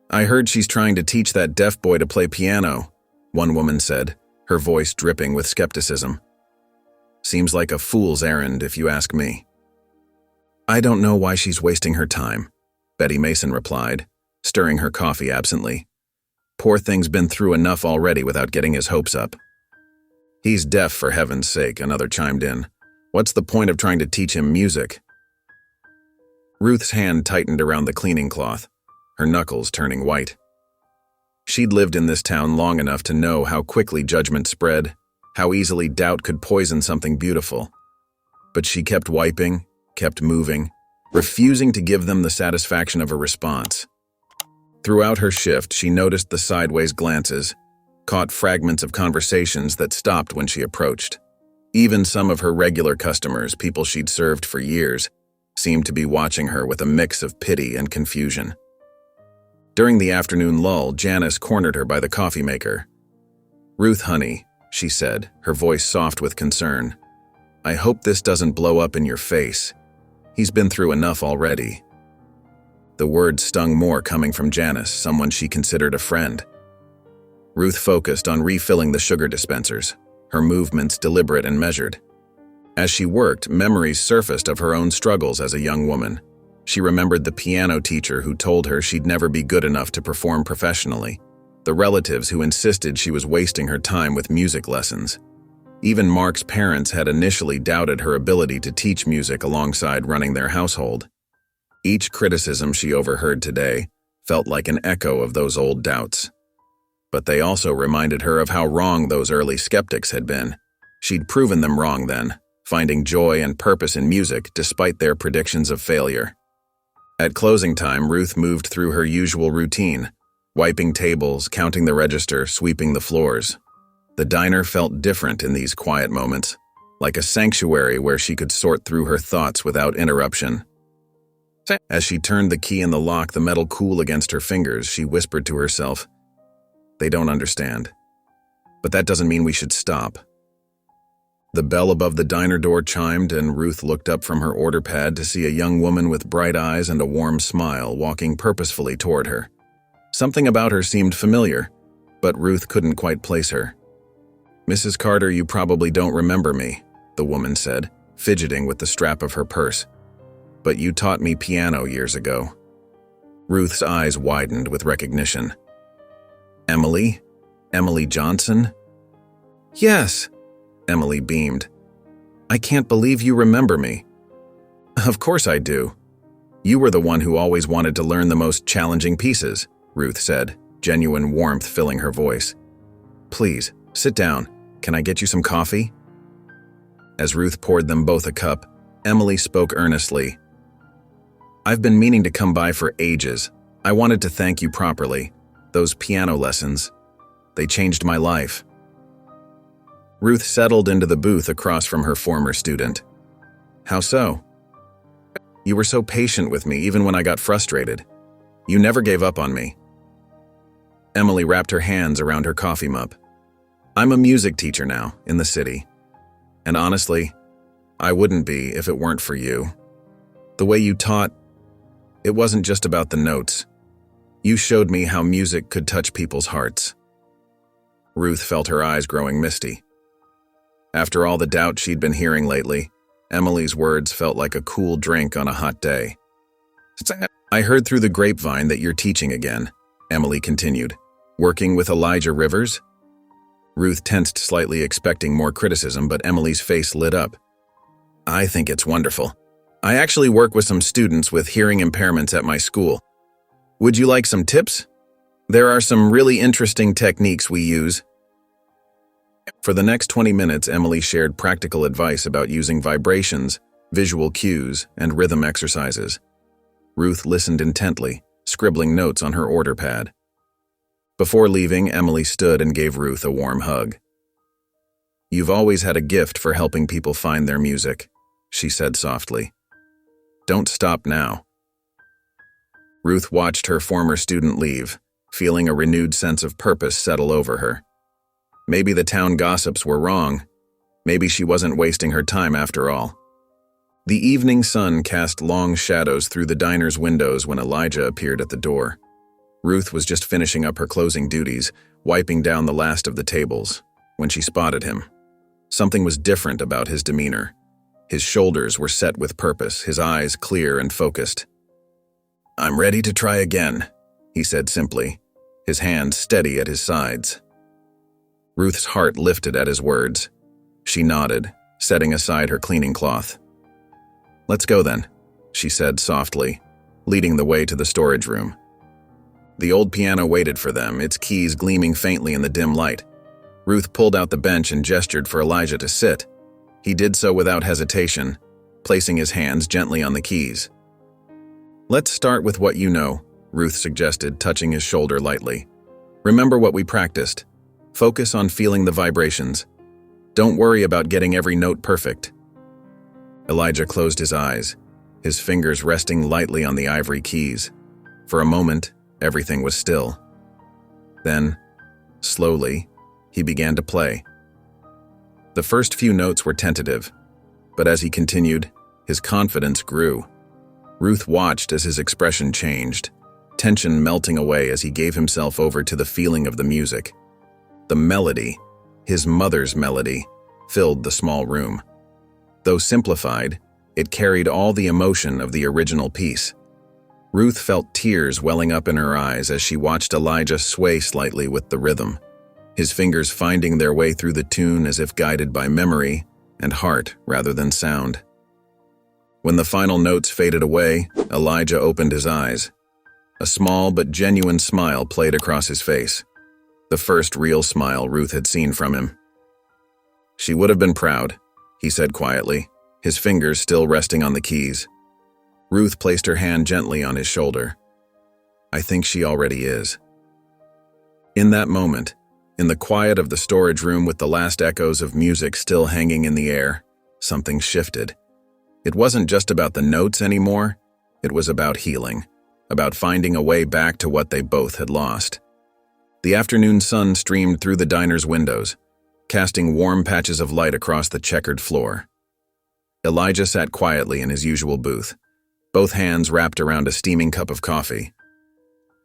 [SPEAKER 1] "I heard she's trying to teach that deaf boy to play piano," one woman said, her voice dripping with skepticism. "Seems like a fool's errand, if you ask me." "I don't know why she's wasting her time," Betty Mason replied, stirring her coffee absently. "Poor thing's been through enough already without getting his hopes up." "He's deaf, for heaven's sake," another chimed in. "What's the point of trying to teach him music?" Ruth's hand tightened around the cleaning cloth, her knuckles turning white. She'd lived in this town long enough to know how quickly judgment spread, how easily doubt could poison something beautiful. But she kept wiping, kept moving, refusing to give them the satisfaction of a response. Throughout her shift, she noticed the sideways glances, caught fragments of conversations that stopped when she approached. Even some of her regular customers, people she'd served for years, seemed to be watching her with a mix of pity and confusion. During the afternoon lull, Janice cornered her by the coffee maker. "Ruth, honey," she said, her voice soft with concern. "I hope this doesn't blow up in your face. He's been through enough already." The words stung more coming from Janice, someone she considered a friend. Ruth focused on refilling the sugar dispensers, her movements deliberate and measured. As she worked, memories surfaced of her own struggles as a young woman. She remembered the piano teacher who told her she'd never be good enough to perform professionally, the relatives who insisted she was wasting her time with music lessons, Even Mark's parents had initially doubted her ability to teach music alongside running their household. Each criticism she overheard today felt like an echo of those old doubts. But they also reminded her of how wrong those early skeptics had been. She'd proven them wrong then, finding joy and purpose in music despite their predictions of failure. At closing time, Ruth moved through her usual routine, wiping tables, counting the register, sweeping the floors. The diner felt different in these quiet moments, like a sanctuary where she could sort through her thoughts without interruption. As she turned the key in the lock, the metal cool against her fingers, she whispered to herself, "They don't understand. But that doesn't mean we should stop." The bell above the diner door chimed, and Ruth looked up from her order pad to see a young woman with bright eyes and a warm smile walking purposefully toward her. Something about her seemed familiar, but Ruth couldn't quite place her. "Mrs. Carter, you probably don't remember me," the woman said, fidgeting with the strap of her purse. "But you taught me piano years ago." Ruth's eyes widened with recognition. "Emily? Emily Johnson?" "Yes," Emily beamed. "I can't believe you remember me." "Of course I do. You were the one who always wanted to learn the most challenging pieces," Ruth said, genuine warmth filling her voice. "Please, sit down. Can I get you some coffee?" As Ruth poured them both a cup, Emily spoke earnestly. "I've been meaning to come by for ages. I wanted to thank you properly. Those piano lessons, they changed my life." Ruth settled into the booth across from her former student. "How so?" "You were so patient with me even when I got frustrated. You never gave up on me." Emily wrapped her hands around her coffee mug. "I'm a music teacher now, in the city. And honestly, I wouldn't be if it weren't for you. The way you taught, it wasn't just about the notes. You showed me how music could touch people's hearts." Ruth felt her eyes growing misty. After all the doubt she'd been hearing lately, Emily's words felt like a cool drink on a hot day. "I heard through the grapevine that you're teaching again," Emily continued. "Working with Elijah Rivers?" Ruth tensed slightly, expecting more criticism, but Emily's face lit up. "I think it's wonderful. I actually work with some students with hearing impairments at my school. Would you like some tips? There are some really interesting techniques we use." For the next 20 minutes, Emily shared practical advice about using vibrations, visual cues, and rhythm exercises. Ruth listened intently, scribbling notes on her order pad. Before leaving, Emily stood and gave Ruth a warm hug. "You've always had a gift for helping people find their music," she said softly. "Don't stop now." Ruth watched her former student leave, feeling a renewed sense of purpose settle over her. Maybe the town gossips were wrong. Maybe she wasn't wasting her time after all. The evening sun cast long shadows through the diner's windows when Elijah appeared at the door. Ruth was just finishing up her closing duties, wiping down the last of the tables, when she spotted him. Something was different about his demeanor. His shoulders were set with purpose, his eyes clear and focused. "I'm ready to try again," he said simply, his hands steady at his sides. Ruth's heart lifted at his words. She nodded, setting aside her cleaning cloth. "Let's go then," she said softly, leading the way to the storage room. The old piano waited for them, its keys gleaming faintly in the dim light. Ruth pulled out the bench and gestured for Elijah to sit. He did so without hesitation, placing his hands gently on the keys. "Let's start with what you know," Ruth suggested, touching his shoulder lightly. "Remember what we practiced. Focus on feeling the vibrations. Don't worry about getting every note perfect." Elijah closed his eyes, his fingers resting lightly on the ivory keys. For a moment, everything was still. Then, slowly, he began to play. The first few notes were tentative, but as he continued, his confidence grew. Ruth watched as his expression changed, tension melting away as he gave himself over to the feeling of the music. The melody, his mother's melody, filled the small room. Though simplified, it carried all the emotion of the original piece. Ruth felt tears welling up in her eyes as she watched Elijah sway slightly with the rhythm. his fingers finding their way through the tune as if guided by memory and heart rather than sound. When the final notes faded away, Elijah opened his eyes. A small but genuine smile played across his face, the first real smile Ruth had seen from him. "She would have been proud," he said quietly, his fingers still resting on the keys. Ruth placed her hand gently on his shoulder. "I think she already is." In that moment, in the quiet of the storage room with the last echoes of music still hanging in the air, something shifted. It wasn't just about the notes anymore, it was about healing, about finding a way back to what they both had lost. The afternoon sun streamed through the diner's windows, casting warm patches of light across the checkered floor. Elijah sat quietly in his usual booth, both hands wrapped around a steaming cup of coffee.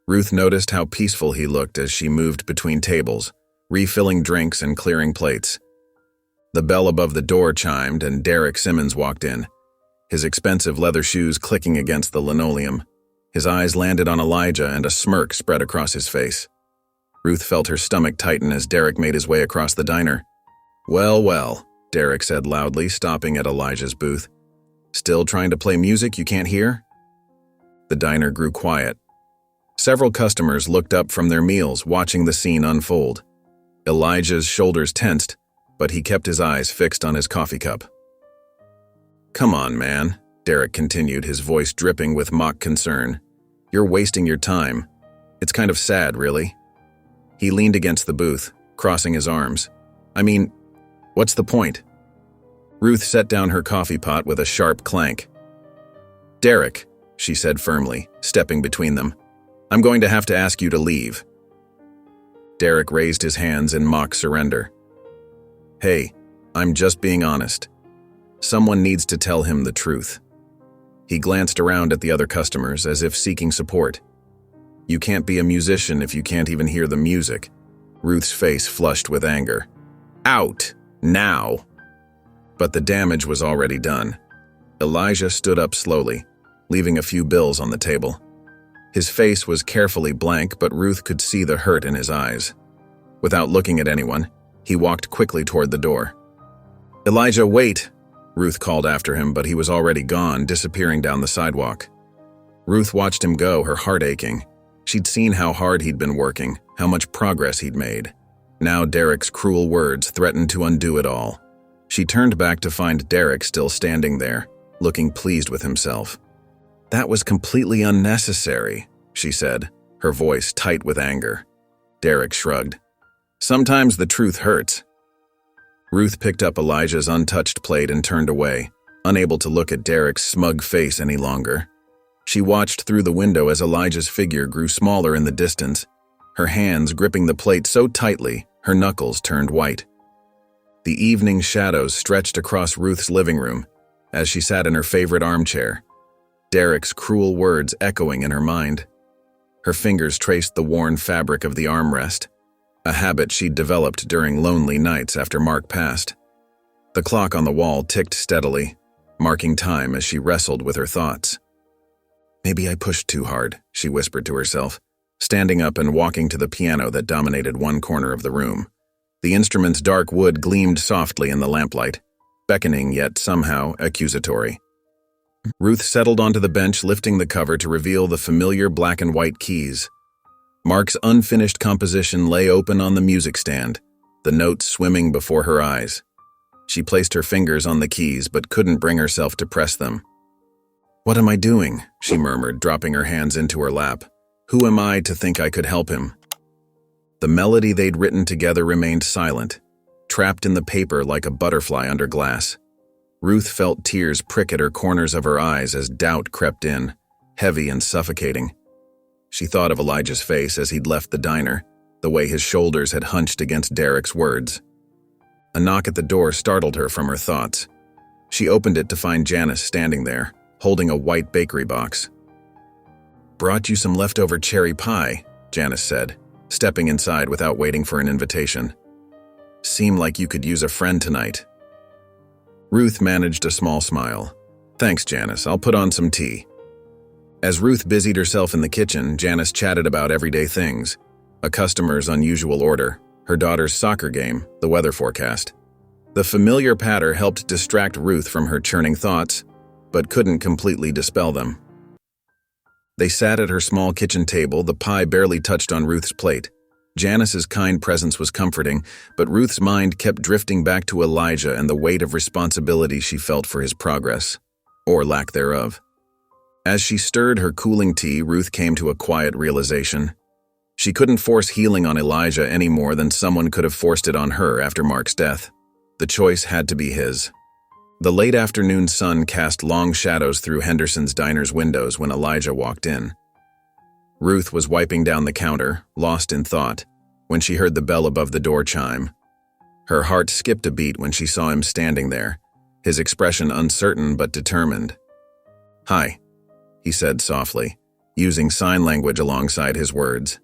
[SPEAKER 1] Ruth noticed how peaceful he looked as she moved between tables, refilling drinks and clearing plates. The bell above the door chimed and Derek Simmons walked in, his expensive leather shoes clicking against the linoleum. His eyes landed on Elijah and a smirk spread across his face. Ruth felt her stomach tighten as Derek made his way across the diner. "Well, well," Derek said loudly, stopping at Elijah's booth. "Still trying to play music you can't hear?" The diner grew quiet. Several customers looked up from their meals, watching the scene unfold. Elijah's shoulders tensed, but he kept his eyes fixed on his coffee cup. "Come on, man," Derek continued, his voice dripping with mock concern. "You're wasting your time. It's kind of sad, really." He leaned against the booth, crossing his arms. "I mean, what's the point?" Ruth set down her coffee pot with a sharp clank. "Derek," she said firmly, stepping between them, "I'm going to have to ask you to leave." Derek raised his hands in mock surrender. "Hey, I'm just being honest. Someone needs to tell him the truth." He glanced around at the other customers as if seeking support. "You can't be a musician if you can't even hear the music." Ruth's face flushed with anger. "Out! Now!" But the damage was already done. Elijah stood up slowly, leaving a few bills on the table. His face was carefully blank, but Ruth could see the hurt in his eyes. Without looking at anyone, he walked quickly toward the door. "Elijah, wait!" Ruth called after him, but he was already gone, disappearing down the sidewalk. Ruth watched him go, her heart aching. She'd seen how hard he'd been working, how much progress he'd made. Now Derek's cruel words threatened to undo it all. She turned back to find Derek still standing there, looking pleased with himself. "That was completely unnecessary," she said, her voice tight with anger. Derek shrugged. "Sometimes the truth hurts." Ruth picked up Elijah's untouched plate and turned away, unable to look at Derek's smug face any longer. She watched through the window as Elijah's figure grew smaller in the distance, her hands gripping the plate so tightly her knuckles turned white. The evening shadows stretched across Ruth's living room as she sat in her favorite armchair, Derek's cruel words echoing in her mind. Her fingers traced the worn fabric of the armrest, a habit she'd developed during lonely nights after Mark passed. The clock on the wall ticked steadily, marking time as she wrestled with her thoughts. "Maybe I pushed too hard," she whispered to herself, standing up and walking to the piano that dominated one corner of the room. The instrument's dark wood gleamed softly in the lamplight, beckoning yet somehow accusatory. Ruth settled onto the bench, lifting the cover to reveal the familiar black and white keys. Mark's unfinished composition lay open on the music stand, the notes swimming before her eyes. She placed her fingers on the keys but couldn't bring herself to press them. "What am I doing?" she murmured, dropping her hands into her lap. "Who am I to think I could help him?" The melody they'd written together remained silent, trapped in the paper like a butterfly under glass. Ruth felt tears prick at her corners of her eyes as doubt crept in, heavy and suffocating. She thought of Elijah's face as he'd left the diner, the way his shoulders had hunched against Derek's words. A knock at the door startled her from her thoughts. She opened it to find Janice standing there, holding a white bakery box. "Brought you some leftover cherry pie," Janice said, stepping inside without waiting for an invitation. "Seemed like you could use a friend tonight." Ruth managed a small smile. "Thanks, Janice. I'll put on some tea." As Ruth busied herself in the kitchen, Janice chatted about everyday things, a customer's unusual order, her daughter's soccer game, the weather forecast. The familiar patter helped distract Ruth from her churning thoughts, but couldn't completely dispel them. They sat at her small kitchen table, the pie barely touched on Ruth's plate. Janice's kind presence was comforting, but Ruth's mind kept drifting back to Elijah and the weight of responsibility she felt for his progress, or lack thereof. As she stirred her cooling tea, Ruth came to a quiet realization. She couldn't force healing on Elijah any more than someone could have forced it on her after Mark's death. The choice had to be his. The late afternoon sun cast long shadows through Henderson's diner's windows when Elijah walked in. Ruth was wiping down the counter, lost in thought, when she heard the bell above the door chime. Her heart skipped a beat when she saw him standing there, his expression uncertain but determined. "Hi," he said softly, using sign language alongside his words.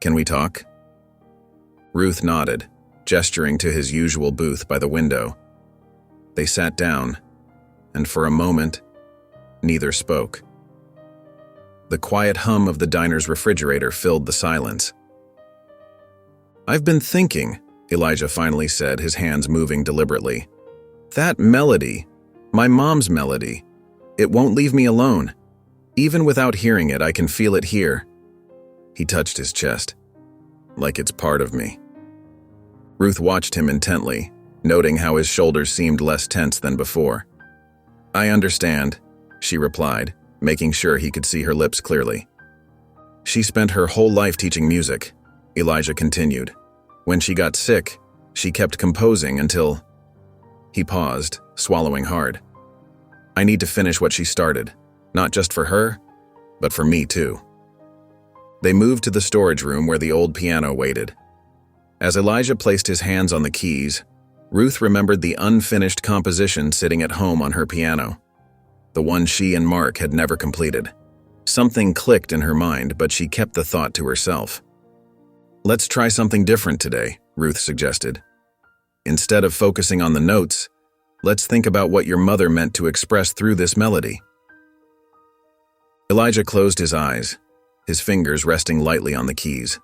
[SPEAKER 1] "Can we talk?" Ruth nodded, gesturing to his usual booth by the window. They sat down, and for a moment, neither spoke. The quiet hum of the diner's refrigerator filled the silence. "I've been thinking," Elijah finally said, his hands moving deliberately. "That melody, my mom's melody, it won't leave me alone. Even without hearing it, I can feel it here." He touched his chest. "Like it's part of me." Ruth watched him intently, noting how his shoulders seemed less tense than before. "I understand," she replied, making sure he could see her lips clearly. "She spent her whole life teaching music," Elijah continued. "When she got sick, she kept composing until—" He paused, swallowing hard. "I need to finish what she started, not just for her, but for me too." They moved to the storage room where the old piano waited. As Elijah placed his hands on the keys, Ruth remembered the unfinished composition sitting at home on her piano, the one she and Mark had never completed. Something clicked in her mind, but she kept the thought to herself. "Let's try something different today," Ruth suggested. "Instead of focusing on the notes, let's think about what your mother meant to express through this melody." Elijah closed his eyes, his fingers resting lightly on the keys.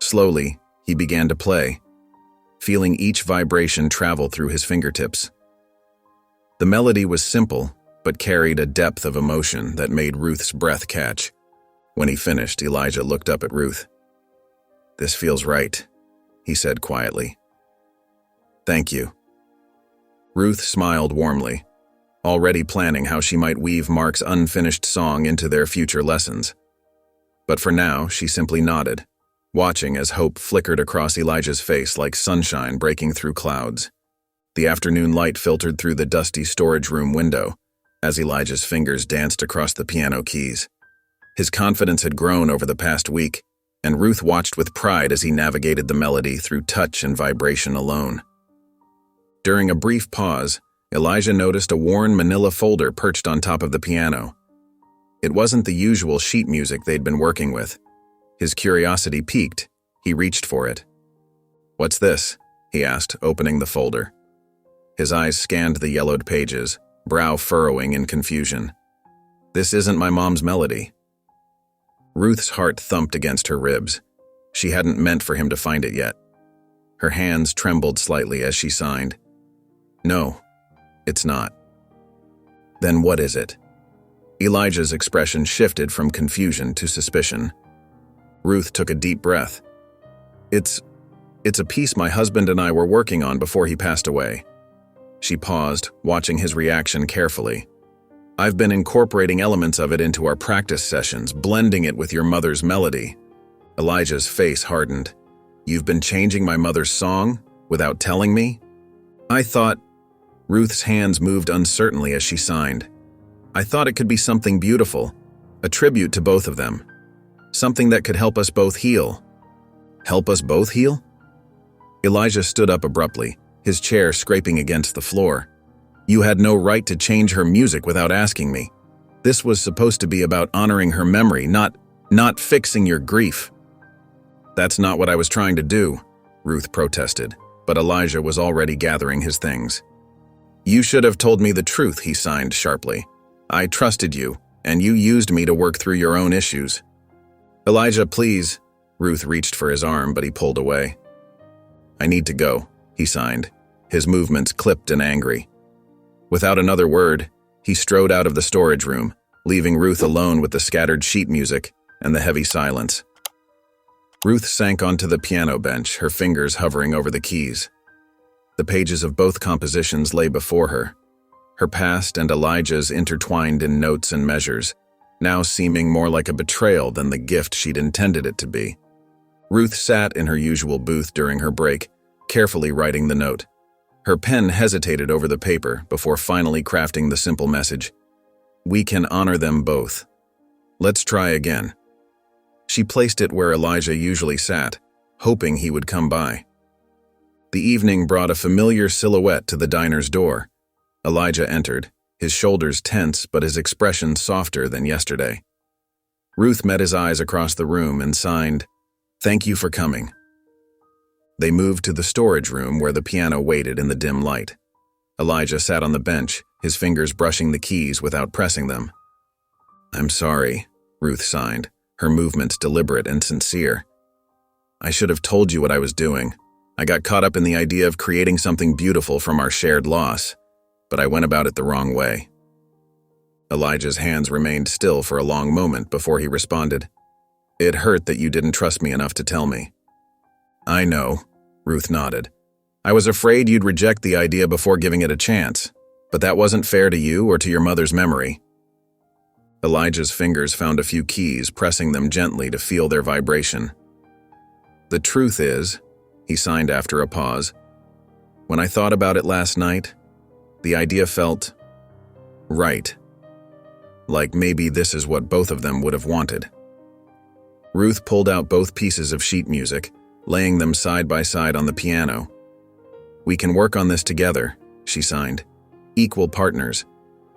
[SPEAKER 1] Slowly, he began to play, feeling each vibration travel through his fingertips. The melody was simple, but carried a depth of emotion that made Ruth's breath catch. When he finished, Elijah looked up at Ruth. "This feels right," he said quietly. "Thank you." Ruth smiled warmly, already planning how she might weave Mark's unfinished song into their future lessons. But for now, she simply nodded, watching as hope flickered across Elijah's face like sunshine breaking through clouds. The afternoon light filtered through the dusty storage room window as Elijah's fingers danced across the piano keys. His confidence had grown over the past week, and Ruth watched with pride as he navigated the melody through touch and vibration alone. During a brief pause, Elijah noticed a worn manila folder perched on top of the piano. It wasn't the usual sheet music they'd been working with. His curiosity piqued. He reached for it. "What's this?" he asked, opening the folder. His eyes scanned the yellowed pages, brow furrowing in confusion. "This isn't my mom's melody." Ruth's heart thumped against her ribs. She hadn't meant for him to find it yet. Her hands trembled slightly as she signed. "No, it's not." "Then what is it?" Elijah's expression shifted from confusion to suspicion. Ruth took a deep breath. It's a piece my husband and I were working on before he passed away." She paused, watching his reaction carefully. "I've been incorporating elements of it into our practice sessions, blending it with your mother's melody." Elijah's face hardened. "You've been changing my mother's song without telling me?" "I thought—" Ruth's hands moved uncertainly as she signed. "I thought it could be something beautiful, a tribute to both of them. Something that could help us both heal." "Help us both heal?" Elijah stood up abruptly, his chair scraping against the floor. "You had no right to change her music without asking me. This was supposed to be about honoring her memory, not fixing your grief." "That's not what I was trying to do," Ruth protested, but Elijah was already gathering his things. "You should have told me the truth," he signed sharply. "I trusted you, and you used me to work through your own issues." "Elijah, please." Ruth reached for his arm, but he pulled away. "I need to go," he signed, his movements clipped and angry. Without another word, he strode out of the storage room, leaving Ruth alone with the scattered sheet music and the heavy silence. Ruth sank onto the piano bench, her fingers hovering over the keys. The pages of both compositions lay before her, her past and Elijah's intertwined in notes and measures, now seeming more like a betrayal than the gift she'd intended it to be. Ruth sat in her usual booth during her break, carefully writing the note. Her pen hesitated over the paper before finally crafting the simple message: "We can honor them both. Let's try again." She placed it where Elijah usually sat, hoping he would come by. The evening brought a familiar silhouette to the diner's door. Elijah entered, his shoulders tense but his expression softer than yesterday. Ruth met his eyes across the room and signed, "Thank you for coming." They moved to the storage room where the piano waited in the dim light. Elijah sat on the bench, his fingers brushing the keys without pressing them. "I'm sorry," Ruth signed, her movements deliberate and sincere. "I should have told you what I was doing. I got caught up in the idea of creating something beautiful from our shared loss, but I went about it the wrong way." Elijah's hands remained still for a long moment before he responded, "It hurt that you didn't trust me enough to tell me." "I know," Ruth nodded. "I was afraid you'd reject the idea before giving it a chance, but that wasn't fair to you or to your mother's memory." Elijah's fingers found a few keys, pressing them gently to feel their vibration. "The truth is," he signed after a pause, "when I thought about it last night, the idea felt right. Like maybe this is what both of them would have wanted." Ruth pulled out both pieces of sheet music, laying them side by side on the piano. "We can work on this together," she signed. "Equal partners.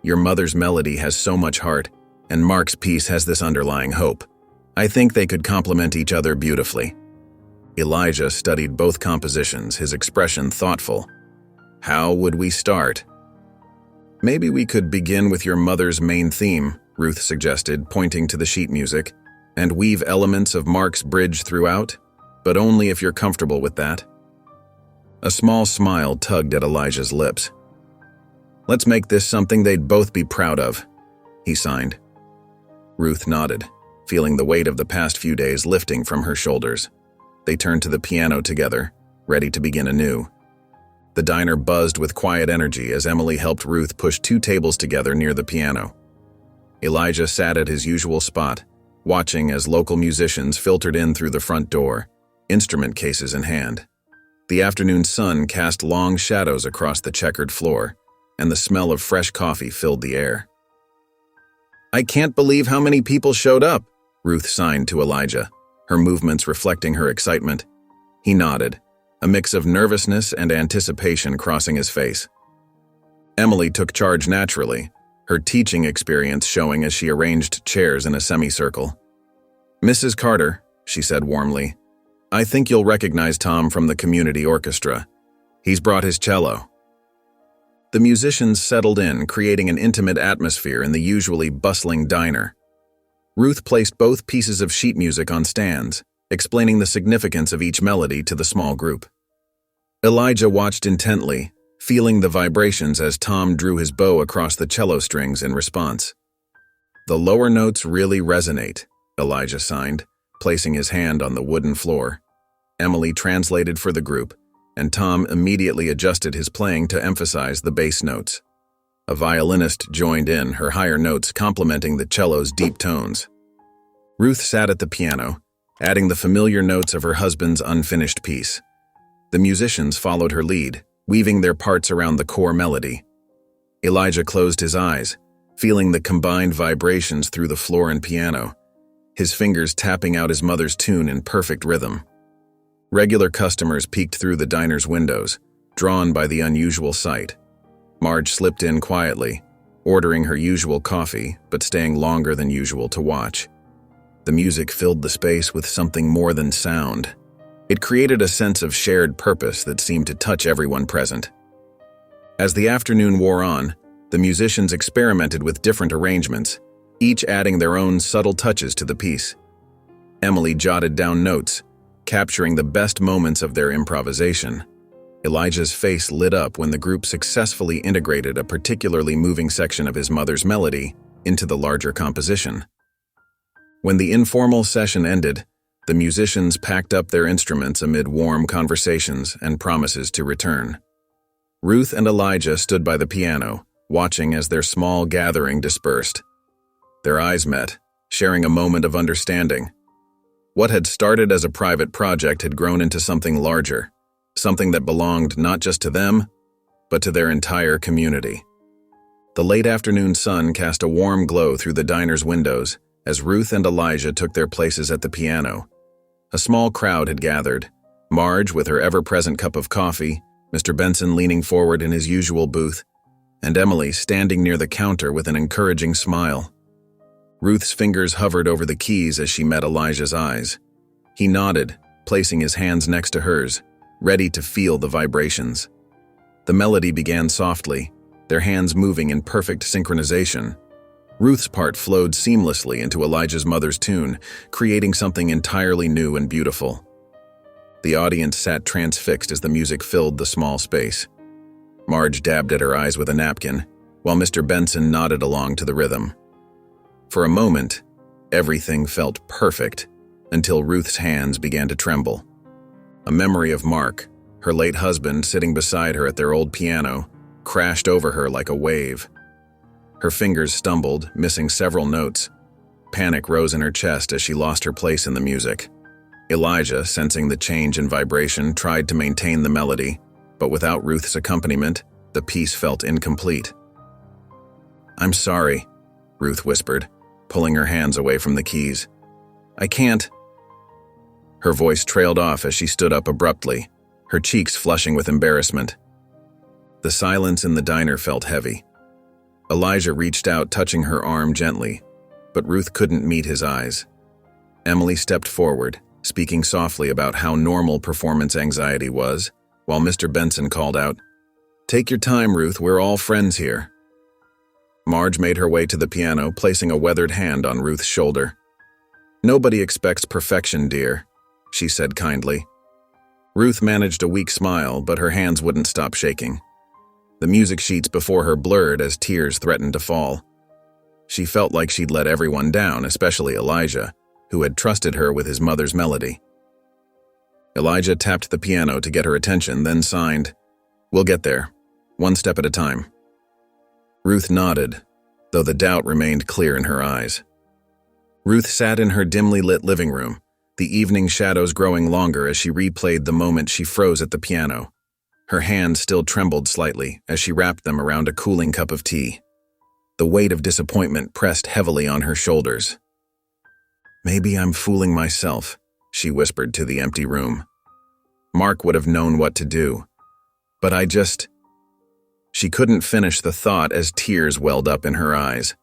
[SPEAKER 1] Your mother's melody has so much heart, and Mark's piece has this underlying hope. I think they could complement each other beautifully." Elijah studied both compositions, his expression thoughtful. "How would we start?" "Maybe we could begin with your mother's main theme," Ruth suggested, pointing to the sheet music, "and weave elements of Mark's bridge throughout, but only if you're comfortable with that." A small smile tugged at Elijah's lips. "Let's make this something they'd both be proud of," he signed. Ruth nodded, feeling the weight of the past few days lifting from her shoulders. They turned to the piano together, ready to begin anew. The diner buzzed with quiet energy as Emily helped Ruth push 2 tables together near the piano. Elijah sat at his usual spot, watching as local musicians filtered in through the front door, instrument cases in hand. The afternoon sun cast long shadows across the checkered floor, and the smell of fresh coffee filled the air. "I can't believe how many people showed up," Ruth signed to Elijah, her movements reflecting her excitement. He nodded, a mix of nervousness and anticipation crossing his face. Emily took charge naturally, her teaching experience showing as she arranged chairs in a semicircle. "Mrs. Carter," she said warmly, "I think you'll recognize Tom from the community orchestra. He's brought his cello." The musicians settled in, creating an intimate atmosphere in the usually bustling diner. Ruth placed both pieces of sheet music on stands, explaining the significance of each melody to the small group. Elijah watched intently, feeling the vibrations as Tom drew his bow across the cello strings in response. "The lower notes really resonate," Elijah signed, placing his hand on the wooden floor. Emily translated for the group, and Tom immediately adjusted his playing to emphasize the bass notes. A violinist joined in, her higher notes complementing the cello's deep tones. Ruth sat at the piano, adding the familiar notes of her husband's unfinished piece. The musicians followed her lead, weaving their parts around the core melody. Elijah closed his eyes, feeling the combined vibrations through the floor and piano, his fingers tapping out his mother's tune in perfect rhythm. Regular customers peeked through the diner's windows, drawn by the unusual sight. Marge slipped in quietly, ordering her usual coffee, but staying longer than usual to watch. The music filled the space with something more than sound. It created a sense of shared purpose that seemed to touch everyone present. As the afternoon wore on, the musicians experimented with different arrangements, each adding their own subtle touches to the piece. Emily jotted down notes, capturing the best moments of their improvisation. Elijah's face lit up when the group successfully integrated a particularly moving section of his mother's melody into the larger composition. When the informal session ended, the musicians packed up their instruments amid warm conversations and promises to return. Ruth and Elijah stood by the piano, watching as their small gathering dispersed. Their eyes met, sharing a moment of understanding. What had started as a private project had grown into something larger, something that belonged not just to them, but to their entire community. The late afternoon sun cast a warm glow through the diner's windows as Ruth and Elijah took their places at the piano. A small crowd had gathered, Marge with her ever-present cup of coffee, Mr. Benson leaning forward in his usual booth, and Emily standing near the counter with an encouraging smile. Ruth's fingers hovered over the keys as she met Elijah's eyes. He nodded, placing his hands next to hers, ready to feel the vibrations. The melody began softly, their hands moving in perfect synchronization. Ruth's part flowed seamlessly into Elijah's mother's tune, creating something entirely new and beautiful. The audience sat transfixed as the music filled the small space. Marge dabbed at her eyes with a napkin, while Mr. Benson nodded along to the rhythm. For a moment, everything felt perfect, until Ruth's hands began to tremble. A memory of Mark, her late husband sitting beside her at their old piano, crashed over her like a wave. Her fingers stumbled, missing several notes. Panic rose in her chest as she lost her place in the music. Elijah, sensing the change in vibration, tried to maintain the melody, but without Ruth's accompaniment, the piece felt incomplete. "I'm sorry," Ruth whispered, pulling her hands away from the keys. "I can't." Her voice trailed off as she stood up abruptly, her cheeks flushing with embarrassment. The silence in the diner felt heavy. Elijah reached out, touching her arm gently, but Ruth couldn't meet his eyes. Emily stepped forward, speaking softly about how normal performance anxiety was, while Mr. Benson called out, "Take your time, Ruth, we're all friends here." Marge made her way to the piano, placing a weathered hand on Ruth's shoulder. "Nobody expects perfection, dear," she said kindly. Ruth managed a weak smile, but her hands wouldn't stop shaking. The music sheets before her blurred as tears threatened to fall. She felt like she'd let everyone down, especially Elijah, who had trusted her with his mother's melody. Elijah tapped the piano to get her attention, then signed, "We'll get there, one step at a time." Ruth nodded, though the doubt remained clear in her eyes. Ruth sat in her dimly lit living room, the evening shadows growing longer as she replayed the moment she froze at the piano. Her hands still trembled slightly as she wrapped them around a cooling cup of tea. The weight of disappointment pressed heavily on her shoulders. "Maybe I'm fooling myself," she whispered to the empty room. "Mark would have known what to do. But I just—" She couldn't finish the thought as tears welled up in her eyes.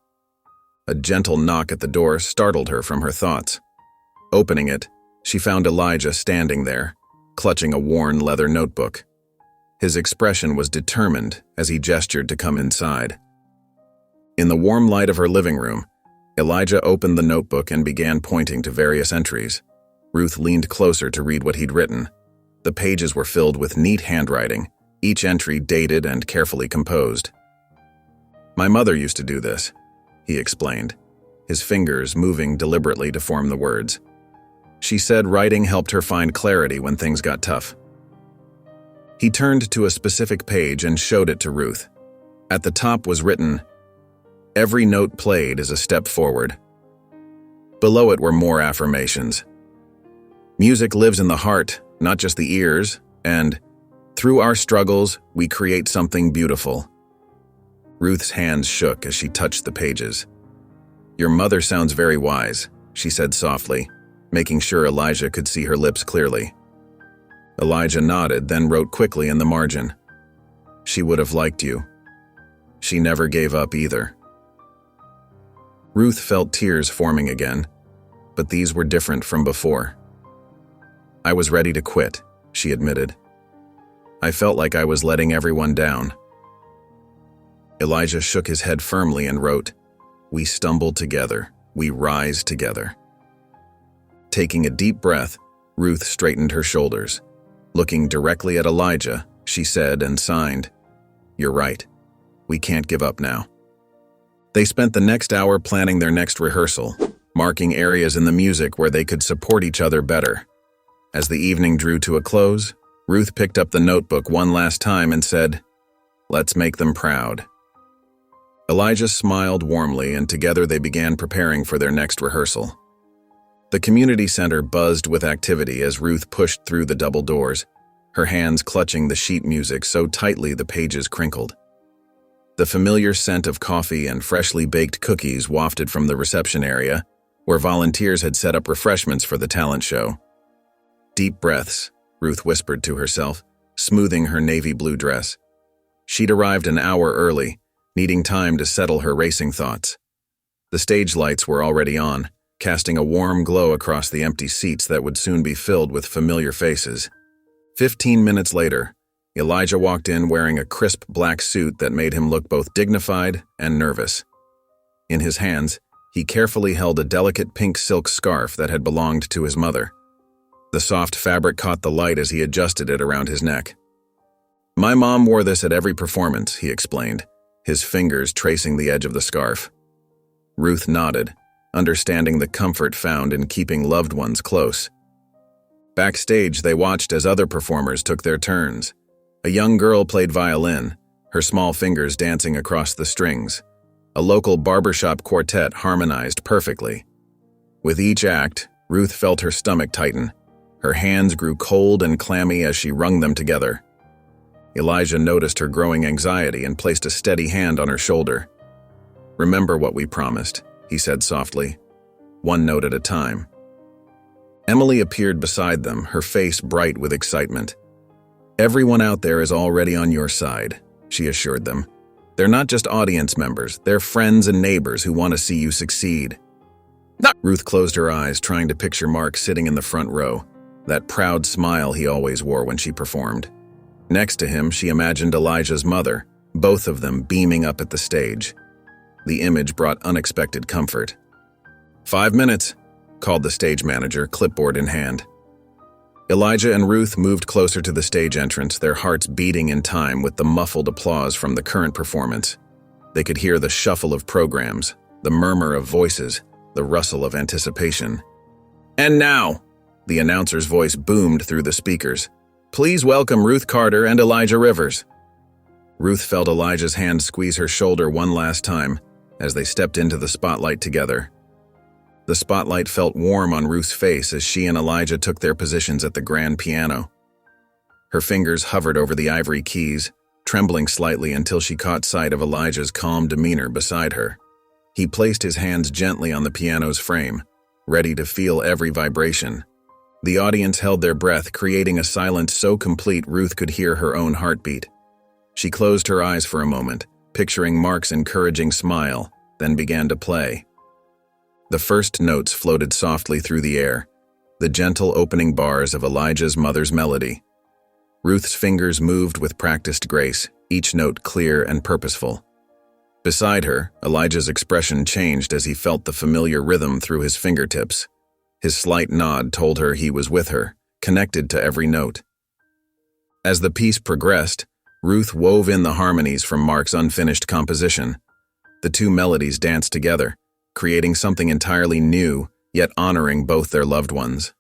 [SPEAKER 1] A gentle knock at the door startled her from her thoughts. Opening it, she found Elijah standing there, clutching a worn leather notebook. His expression was determined as he gestured to come inside. In the warm light of her living room, Elijah opened the notebook and began pointing to various entries. Ruth leaned closer to read what he'd written. The pages were filled with neat handwriting, each entry dated and carefully composed. "My mother used to do this," he explained, his fingers moving deliberately to form the words. "She said writing helped her find clarity when things got tough." He turned to a specific page and showed it to Ruth. At the top was written, "Every note played is a step forward." Below it were more affirmations. "Music lives in the heart, not just the ears," and "Through our struggles, we create something beautiful." Ruth's hands shook as she touched the pages. "Your mother sounds very wise," she said softly, making sure Elijah could see her lips clearly. Elijah nodded, then wrote quickly in the margin, "She would have liked you. She never gave up either." Ruth felt tears forming again, but these were different from before. "I was ready to quit," she admitted. "I felt like I was letting everyone down." Elijah shook his head firmly and wrote, "We stumble together, we rise together." Taking a deep breath, Ruth straightened her shoulders. Looking directly at Elijah, she said and signed, "You're right. We can't give up now." They spent the next hour planning their next rehearsal, marking areas in the music where they could support each other better. As the evening drew to a close, Ruth picked up the notebook one last time and said, "Let's make them proud." Elijah smiled warmly, and together they began preparing for their next rehearsal. The community center buzzed with activity as Ruth pushed through the double doors, her hands clutching the sheet music so tightly the pages crinkled. The familiar scent of coffee and freshly baked cookies wafted from the reception area, where volunteers had set up refreshments for the talent show. "Deep breaths," Ruth whispered to herself, smoothing her navy blue dress. She'd arrived an hour early, needing time to settle her racing thoughts. The stage lights were already on, casting a warm glow across the empty seats that would soon be filled with familiar faces. 15 minutes later, Elijah walked in wearing a crisp black suit that made him look both dignified and nervous. In his hands, he carefully held a delicate pink silk scarf that had belonged to his mother. The soft fabric caught the light as he adjusted it around his neck. "My mom wore this at every performance," he explained, his fingers tracing the edge of the scarf. Ruth nodded, understanding the comfort found in keeping loved ones close. Backstage, they watched as other performers took their turns. A young girl played violin, her small fingers dancing across the strings. A local barbershop quartet harmonized perfectly. With each act, Ruth felt her stomach tighten. Her hands grew cold and clammy as she wrung them together. Elijah noticed her growing anxiety and placed a steady hand on her shoulder. "Remember what we promised," he said softly, "one note at a time." Emily appeared beside them, her face bright with excitement. "Everyone out there is already on your side," she assured them. "They're not just audience members, they're friends and neighbors who want to see you succeed." Ruth closed her eyes, trying to picture Mark sitting in the front row, that proud smile he always wore when she performed. Next to him, she imagined Elijah's mother, both of them beaming up at the stage. The image brought unexpected comfort. "5 minutes," called the stage manager, clipboard in hand. Elijah and Ruth moved closer to the stage entrance, their hearts beating in time with the muffled applause from the current performance. They could hear the shuffle of programs, the murmur of voices, the rustle of anticipation. "And now," the announcer's voice boomed through the speakers, "please welcome Ruth Carter and Elijah Rivers." Ruth felt Elijah's hand squeeze her shoulder one last time as they stepped into the spotlight together. The spotlight felt warm on Ruth's face as she and Elijah took their positions at the grand piano. Her fingers hovered over the ivory keys, trembling slightly until she caught sight of Elijah's calm demeanor beside her. He placed his hands gently on the piano's frame, ready to feel every vibration. The audience held their breath, creating a silence so complete Ruth could hear her own heartbeat. She closed her eyes for a moment, picturing Mark's encouraging smile, then began to play. The first notes floated softly through the air, the gentle opening bars of Elijah's mother's melody. Ruth's fingers moved with practiced grace, each note clear and purposeful. Beside her, Elijah's expression changed as he felt the familiar rhythm through his fingertips. His slight nod told her he was with her, connected to every note. As the piece progressed, Ruth wove in the harmonies from Mark's unfinished composition. The two melodies danced together, creating something entirely new, yet honoring both their loved ones.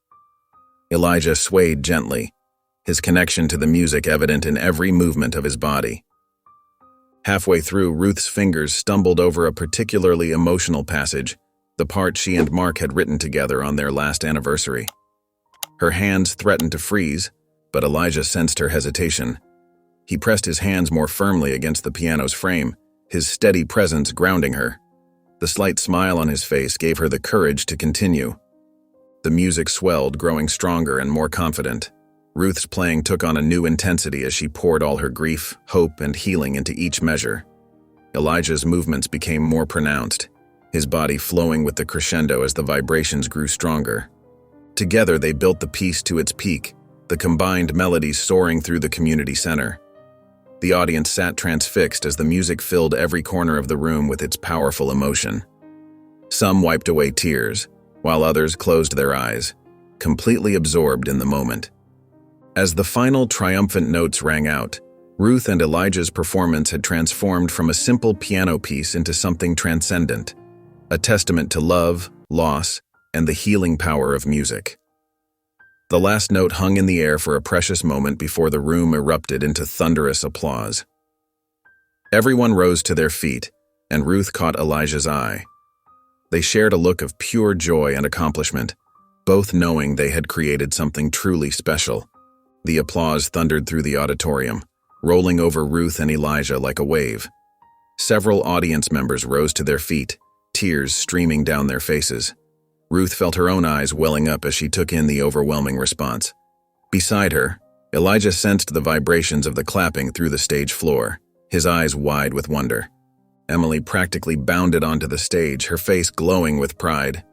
[SPEAKER 1] Elijah swayed gently, his connection to the music evident in every movement of his body. Halfway through, Ruth's fingers stumbled over a particularly emotional passage, the part she and Mark had written together on their last anniversary. Her hands threatened to freeze, but Elijah sensed her hesitation. He pressed his hands more firmly against the piano's frame, his steady presence grounding her. The slight smile on his face gave her the courage to continue. The music swelled, growing stronger and more confident. Ruth's playing took on a new intensity as she poured all her grief, hope, and healing into each measure. Elijah's movements became more pronounced, his body flowing with the crescendo as the vibrations grew stronger. Together they built the piece to its peak, the combined melodies soaring through the community center. The audience sat transfixed as the music filled every corner of the room with its powerful emotion. Some wiped away tears, while others closed their eyes, completely absorbed in the moment. As the final triumphant notes rang out, Ruth and Elijah's performance had transformed from a simple piano piece into something transcendent, a testament to love, loss, and the healing power of music. The last note hung in the air for a precious moment before the room erupted into thunderous applause. Everyone rose to their feet, and Ruth caught Elijah's eye. They shared a look of pure joy and accomplishment, both knowing they had created something truly special. The applause thundered through the auditorium, rolling over Ruth and Elijah like a wave. Several audience members rose to their feet, tears streaming down their faces. Ruth felt her own eyes welling up as she took in the overwhelming response. Beside her, Elijah sensed the vibrations of the clapping through the stage floor, his eyes wide with wonder. Emily practically bounded onto the stage, her face glowing with pride.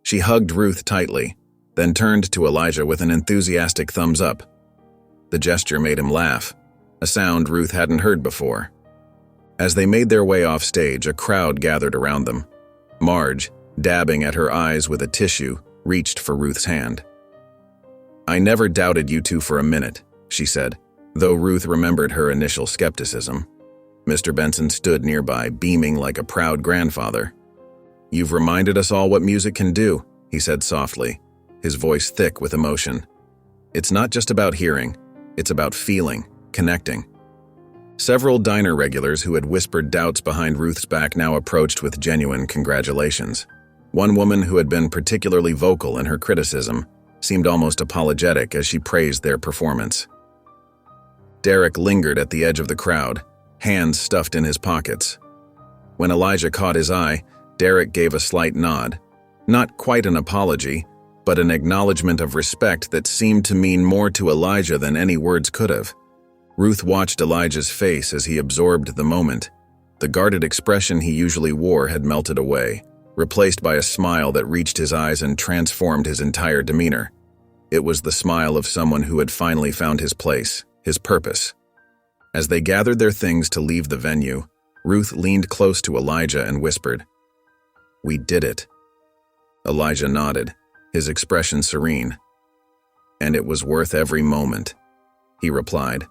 [SPEAKER 1] She hugged Ruth tightly, then turned to Elijah with an enthusiastic thumbs up. The gesture made him laugh, a sound Ruth hadn't heard before. As they made their way off stage, a crowd gathered around them. Marge, dabbing at her eyes with a tissue, reached for Ruth's hand. "I never doubted you two for a minute," she said, though Ruth remembered her initial skepticism. Mr. Benson stood nearby, beaming like a proud grandfather. "You've reminded us all what music can do," he said softly, his voice thick with emotion. "It's not just about hearing, it's about feeling, connecting." Several diner regulars who had whispered doubts behind Ruth's back now approached with genuine congratulations. One woman who had been particularly vocal in her criticism seemed almost apologetic as she praised their performance. Derek lingered at the edge of the crowd, hands stuffed in his pockets. When Elijah caught his eye, Derek gave a slight nod. Not quite an apology, but an acknowledgement of respect that seemed to mean more to Elijah than any words could have. Ruth watched Elijah's face as he absorbed the moment. The guarded expression he usually wore had melted away, replaced by a smile that reached his eyes and transformed his entire demeanor. It was the smile of someone who had finally found his place, his purpose. As they gathered their things to leave the venue, Ruth leaned close to Elijah and whispered, "We did it." Elijah nodded, his expression serene. "And it was worth every moment," he replied.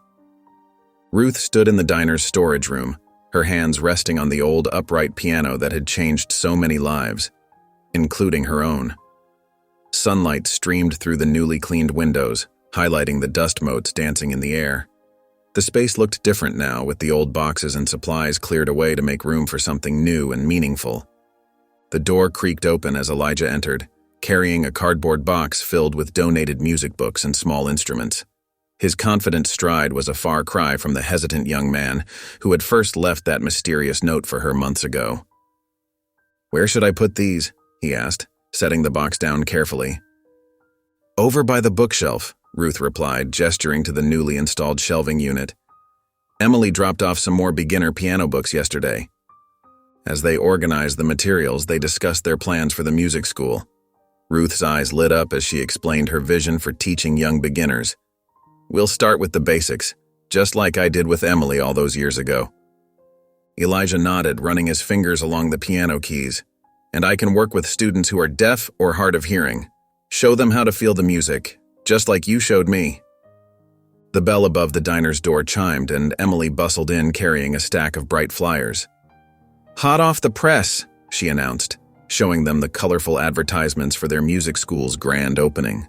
[SPEAKER 1] Ruth stood in the diner's storage room, her hands resting on the old upright piano that had changed so many lives, including her own. Sunlight streamed through the newly cleaned windows, highlighting the dust motes dancing in the air. The space looked different now, with the old boxes and supplies cleared away to make room for something new and meaningful. The door creaked open as Elijah entered, carrying a cardboard box filled with donated music books and small instruments. His confident stride was a far cry from the hesitant young man who had first left that mysterious note for her months ago. "Where should I put these?" he asked, setting the box down carefully. "Over by the bookshelf," Ruth replied, gesturing to the newly installed shelving unit. "Emily dropped off some more beginner piano books yesterday." As they organized the materials, they discussed their plans for the music school. Ruth's eyes lit up as she explained her vision for teaching young beginners. "We'll start with the basics, just like I did with Emily all those years ago." Elijah nodded, running his fingers along the piano keys. "And I can work with students who are deaf or hard of hearing. Show them how to feel the music, just like you showed me." The bell above the diner's door chimed, and Emily bustled in carrying a stack of bright flyers. "Hot off the press," she announced, showing them the colorful advertisements for their music school's grand opening.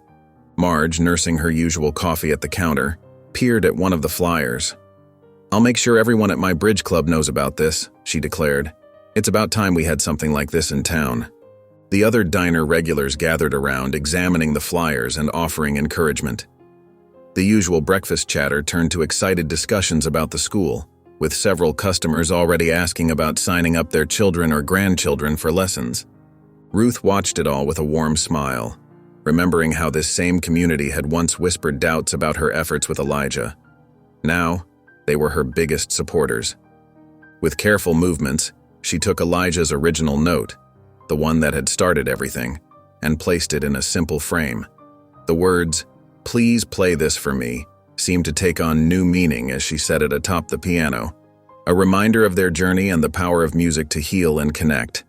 [SPEAKER 1] Marge, nursing her usual coffee at the counter, peered at one of the flyers. "I'll make sure everyone at my bridge club knows about this," she declared. "It's about time we had something like this in town." The other diner regulars gathered around, examining the flyers and offering encouragement. The usual breakfast chatter turned to excited discussions about the school, with several customers already asking about signing up their children or grandchildren for lessons. Ruth watched it all with a warm smile, remembering how this same community had once whispered doubts about her efforts with Elijah. Now, they were her biggest supporters. With careful movements, she took Elijah's original note, the one that had started everything, and placed it in a simple frame. The words, "Please play this for me," seemed to take on new meaning as she set it atop the piano, a reminder of their journey and the power of music to heal and connect.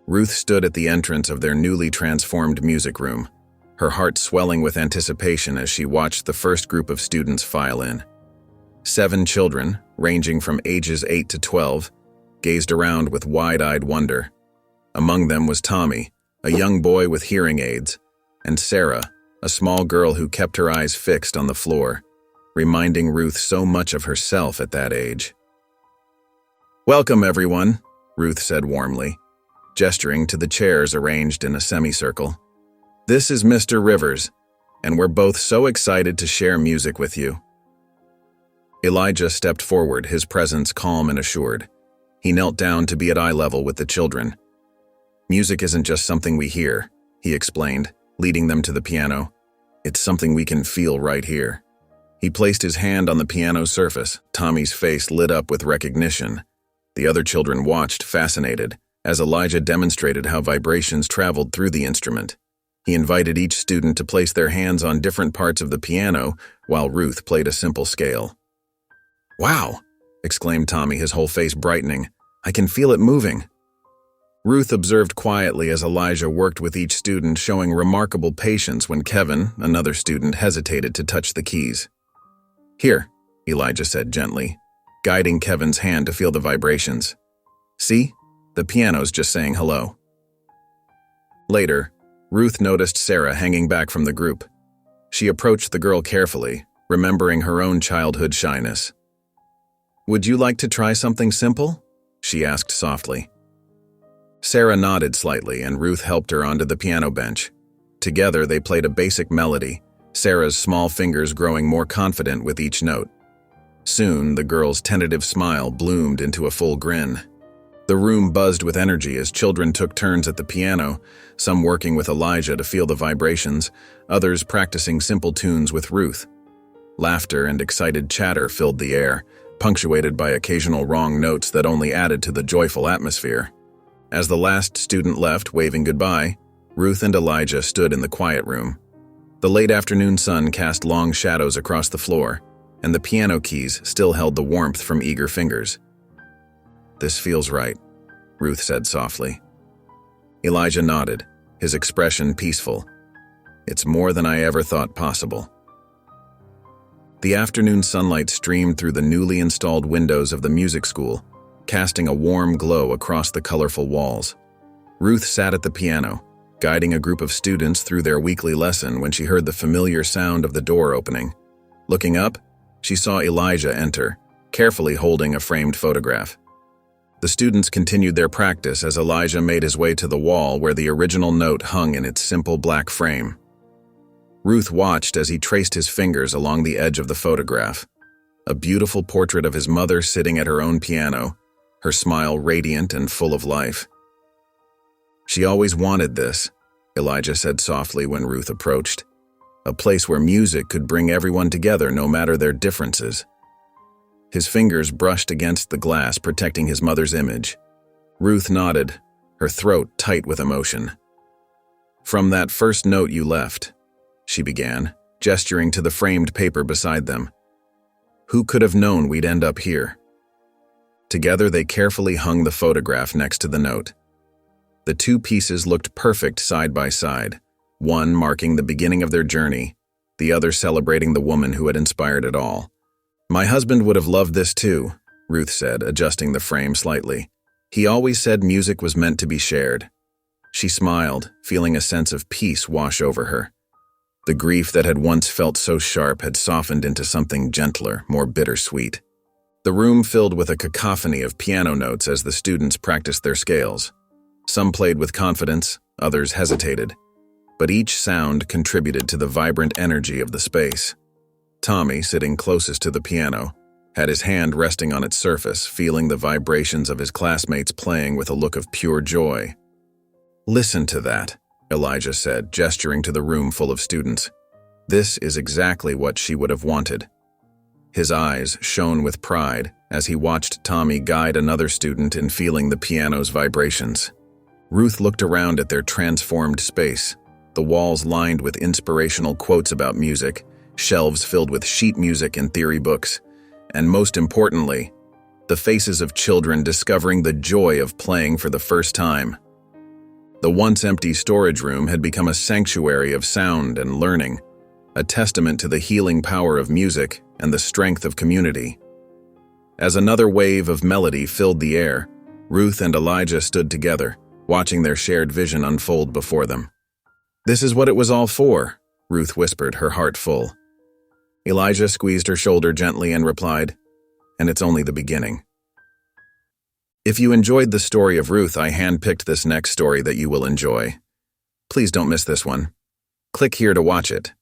[SPEAKER 1] Ruth stood at the entrance of their newly transformed music room, her heart swelling with anticipation as she watched the first group of students file in. 7 children, ranging from ages 8 to 12, gazed around with wide-eyed wonder. Among them was Tommy, a young boy with hearing aids, and Sarah, a small girl who kept her eyes fixed on the floor, reminding Ruth so much of herself at that age. "Welcome, everyone," Ruth said warmly, gesturing to the chairs arranged in a semicircle. "This is Mr. Rivers, and we're both so excited to share music with you." Elijah stepped forward, his presence calm and assured. He knelt down to be at eye level with the children. "Music isn't just something we hear," he explained, leading them to the piano. "It's something we can feel right here." He placed his hand on the piano surface. Tommy's face lit up with recognition. The other children watched, fascinated, as Elijah demonstrated how vibrations traveled through the instrument. He invited each student to place their hands on different parts of the piano while Ruth played a simple scale. "Wow!" exclaimed Tommy, his whole face brightening. "I can feel it moving." Ruth observed quietly as Elijah worked with each student, showing remarkable patience when Kevin, another student, hesitated to touch the keys. "Here," Elijah said gently, guiding Kevin's hand to feel the vibrations. "See? The piano's just saying hello." Later, Ruth noticed Sarah hanging back from the group. She approached the girl carefully, remembering her own childhood shyness. "Would you like to try something simple?" she asked softly. Sarah nodded slightly, and Ruth helped her onto the piano bench. Together, they played a basic melody, Sarah's small fingers growing more confident with each note. Soon, the girl's tentative smile bloomed into a full grin. The room buzzed with energy as children took turns at the piano, some working with Elijah to feel the vibrations, others practicing simple tunes with Ruth. Laughter and excited chatter filled the air, punctuated by occasional wrong notes that only added to the joyful atmosphere. As the last student left, waving goodbye, Ruth and Elijah stood in the quiet room. The late afternoon sun cast long shadows across the floor, and the piano keys still held the warmth from eager fingers. "This feels right," Ruth said softly. Elijah nodded, his expression peaceful. "It's more than I ever thought possible." The afternoon sunlight streamed through the newly installed windows of the music school, casting a warm glow across the colorful walls. Ruth sat at the piano, guiding a group of students through their weekly lesson when she heard the familiar sound of the door opening. Looking up, she saw Elijah enter, carefully holding a framed photograph. The students continued their practice as Elijah made his way to the wall where the original note hung in its simple black frame. Ruth watched as he traced his fingers along the edge of the photograph. A beautiful portrait of his mother sitting at her own piano, her smile radiant and full of life. "She always wanted this," Elijah said softly when Ruth approached. "A place where music could bring everyone together no matter their differences." His fingers brushed against the glass, protecting his mother's image. Ruth nodded, her throat tight with emotion. "From that first note you left," she began, gesturing to the framed paper beside them. "Who could have known we'd end up here?" Together they carefully hung the photograph next to the note. The two pieces looked perfect side by side, one marking the beginning of their journey, the other celebrating the woman who had inspired it all. "My husband would have loved this too," Ruth said, adjusting the frame slightly. "He always said music was meant to be shared." She smiled, feeling a sense of peace wash over her. The grief that had once felt so sharp had softened into something gentler, more bittersweet. The room filled with a cacophony of piano notes as the students practiced their scales. Some played with confidence, others hesitated, but each sound contributed to the vibrant energy of the space. Tommy, sitting closest to the piano, had his hand resting on its surface, feeling the vibrations of his classmates playing with a look of pure joy. "Listen to that," Elijah said, gesturing to the room full of students. "This is exactly what she would have wanted." His eyes shone with pride as he watched Tommy guide another student in feeling the piano's vibrations. Ruth looked around at their transformed space, the walls lined with inspirational quotes about music, shelves filled with sheet music and theory books, and most importantly, the faces of children discovering the joy of playing for the first time. The once empty storage room had become a sanctuary of sound and learning, a testament to the healing power of music and the strength of community. As another wave of melody filled the air, Ruth and Elijah stood together, watching their shared vision unfold before them. "This is what it was all for," Ruth whispered, her heart full. Elijah squeezed her shoulder gently and replied, "And it's only the beginning." If you enjoyed the story of Ruth, I handpicked this next story that you will enjoy. Please don't miss this one. Click here to watch it.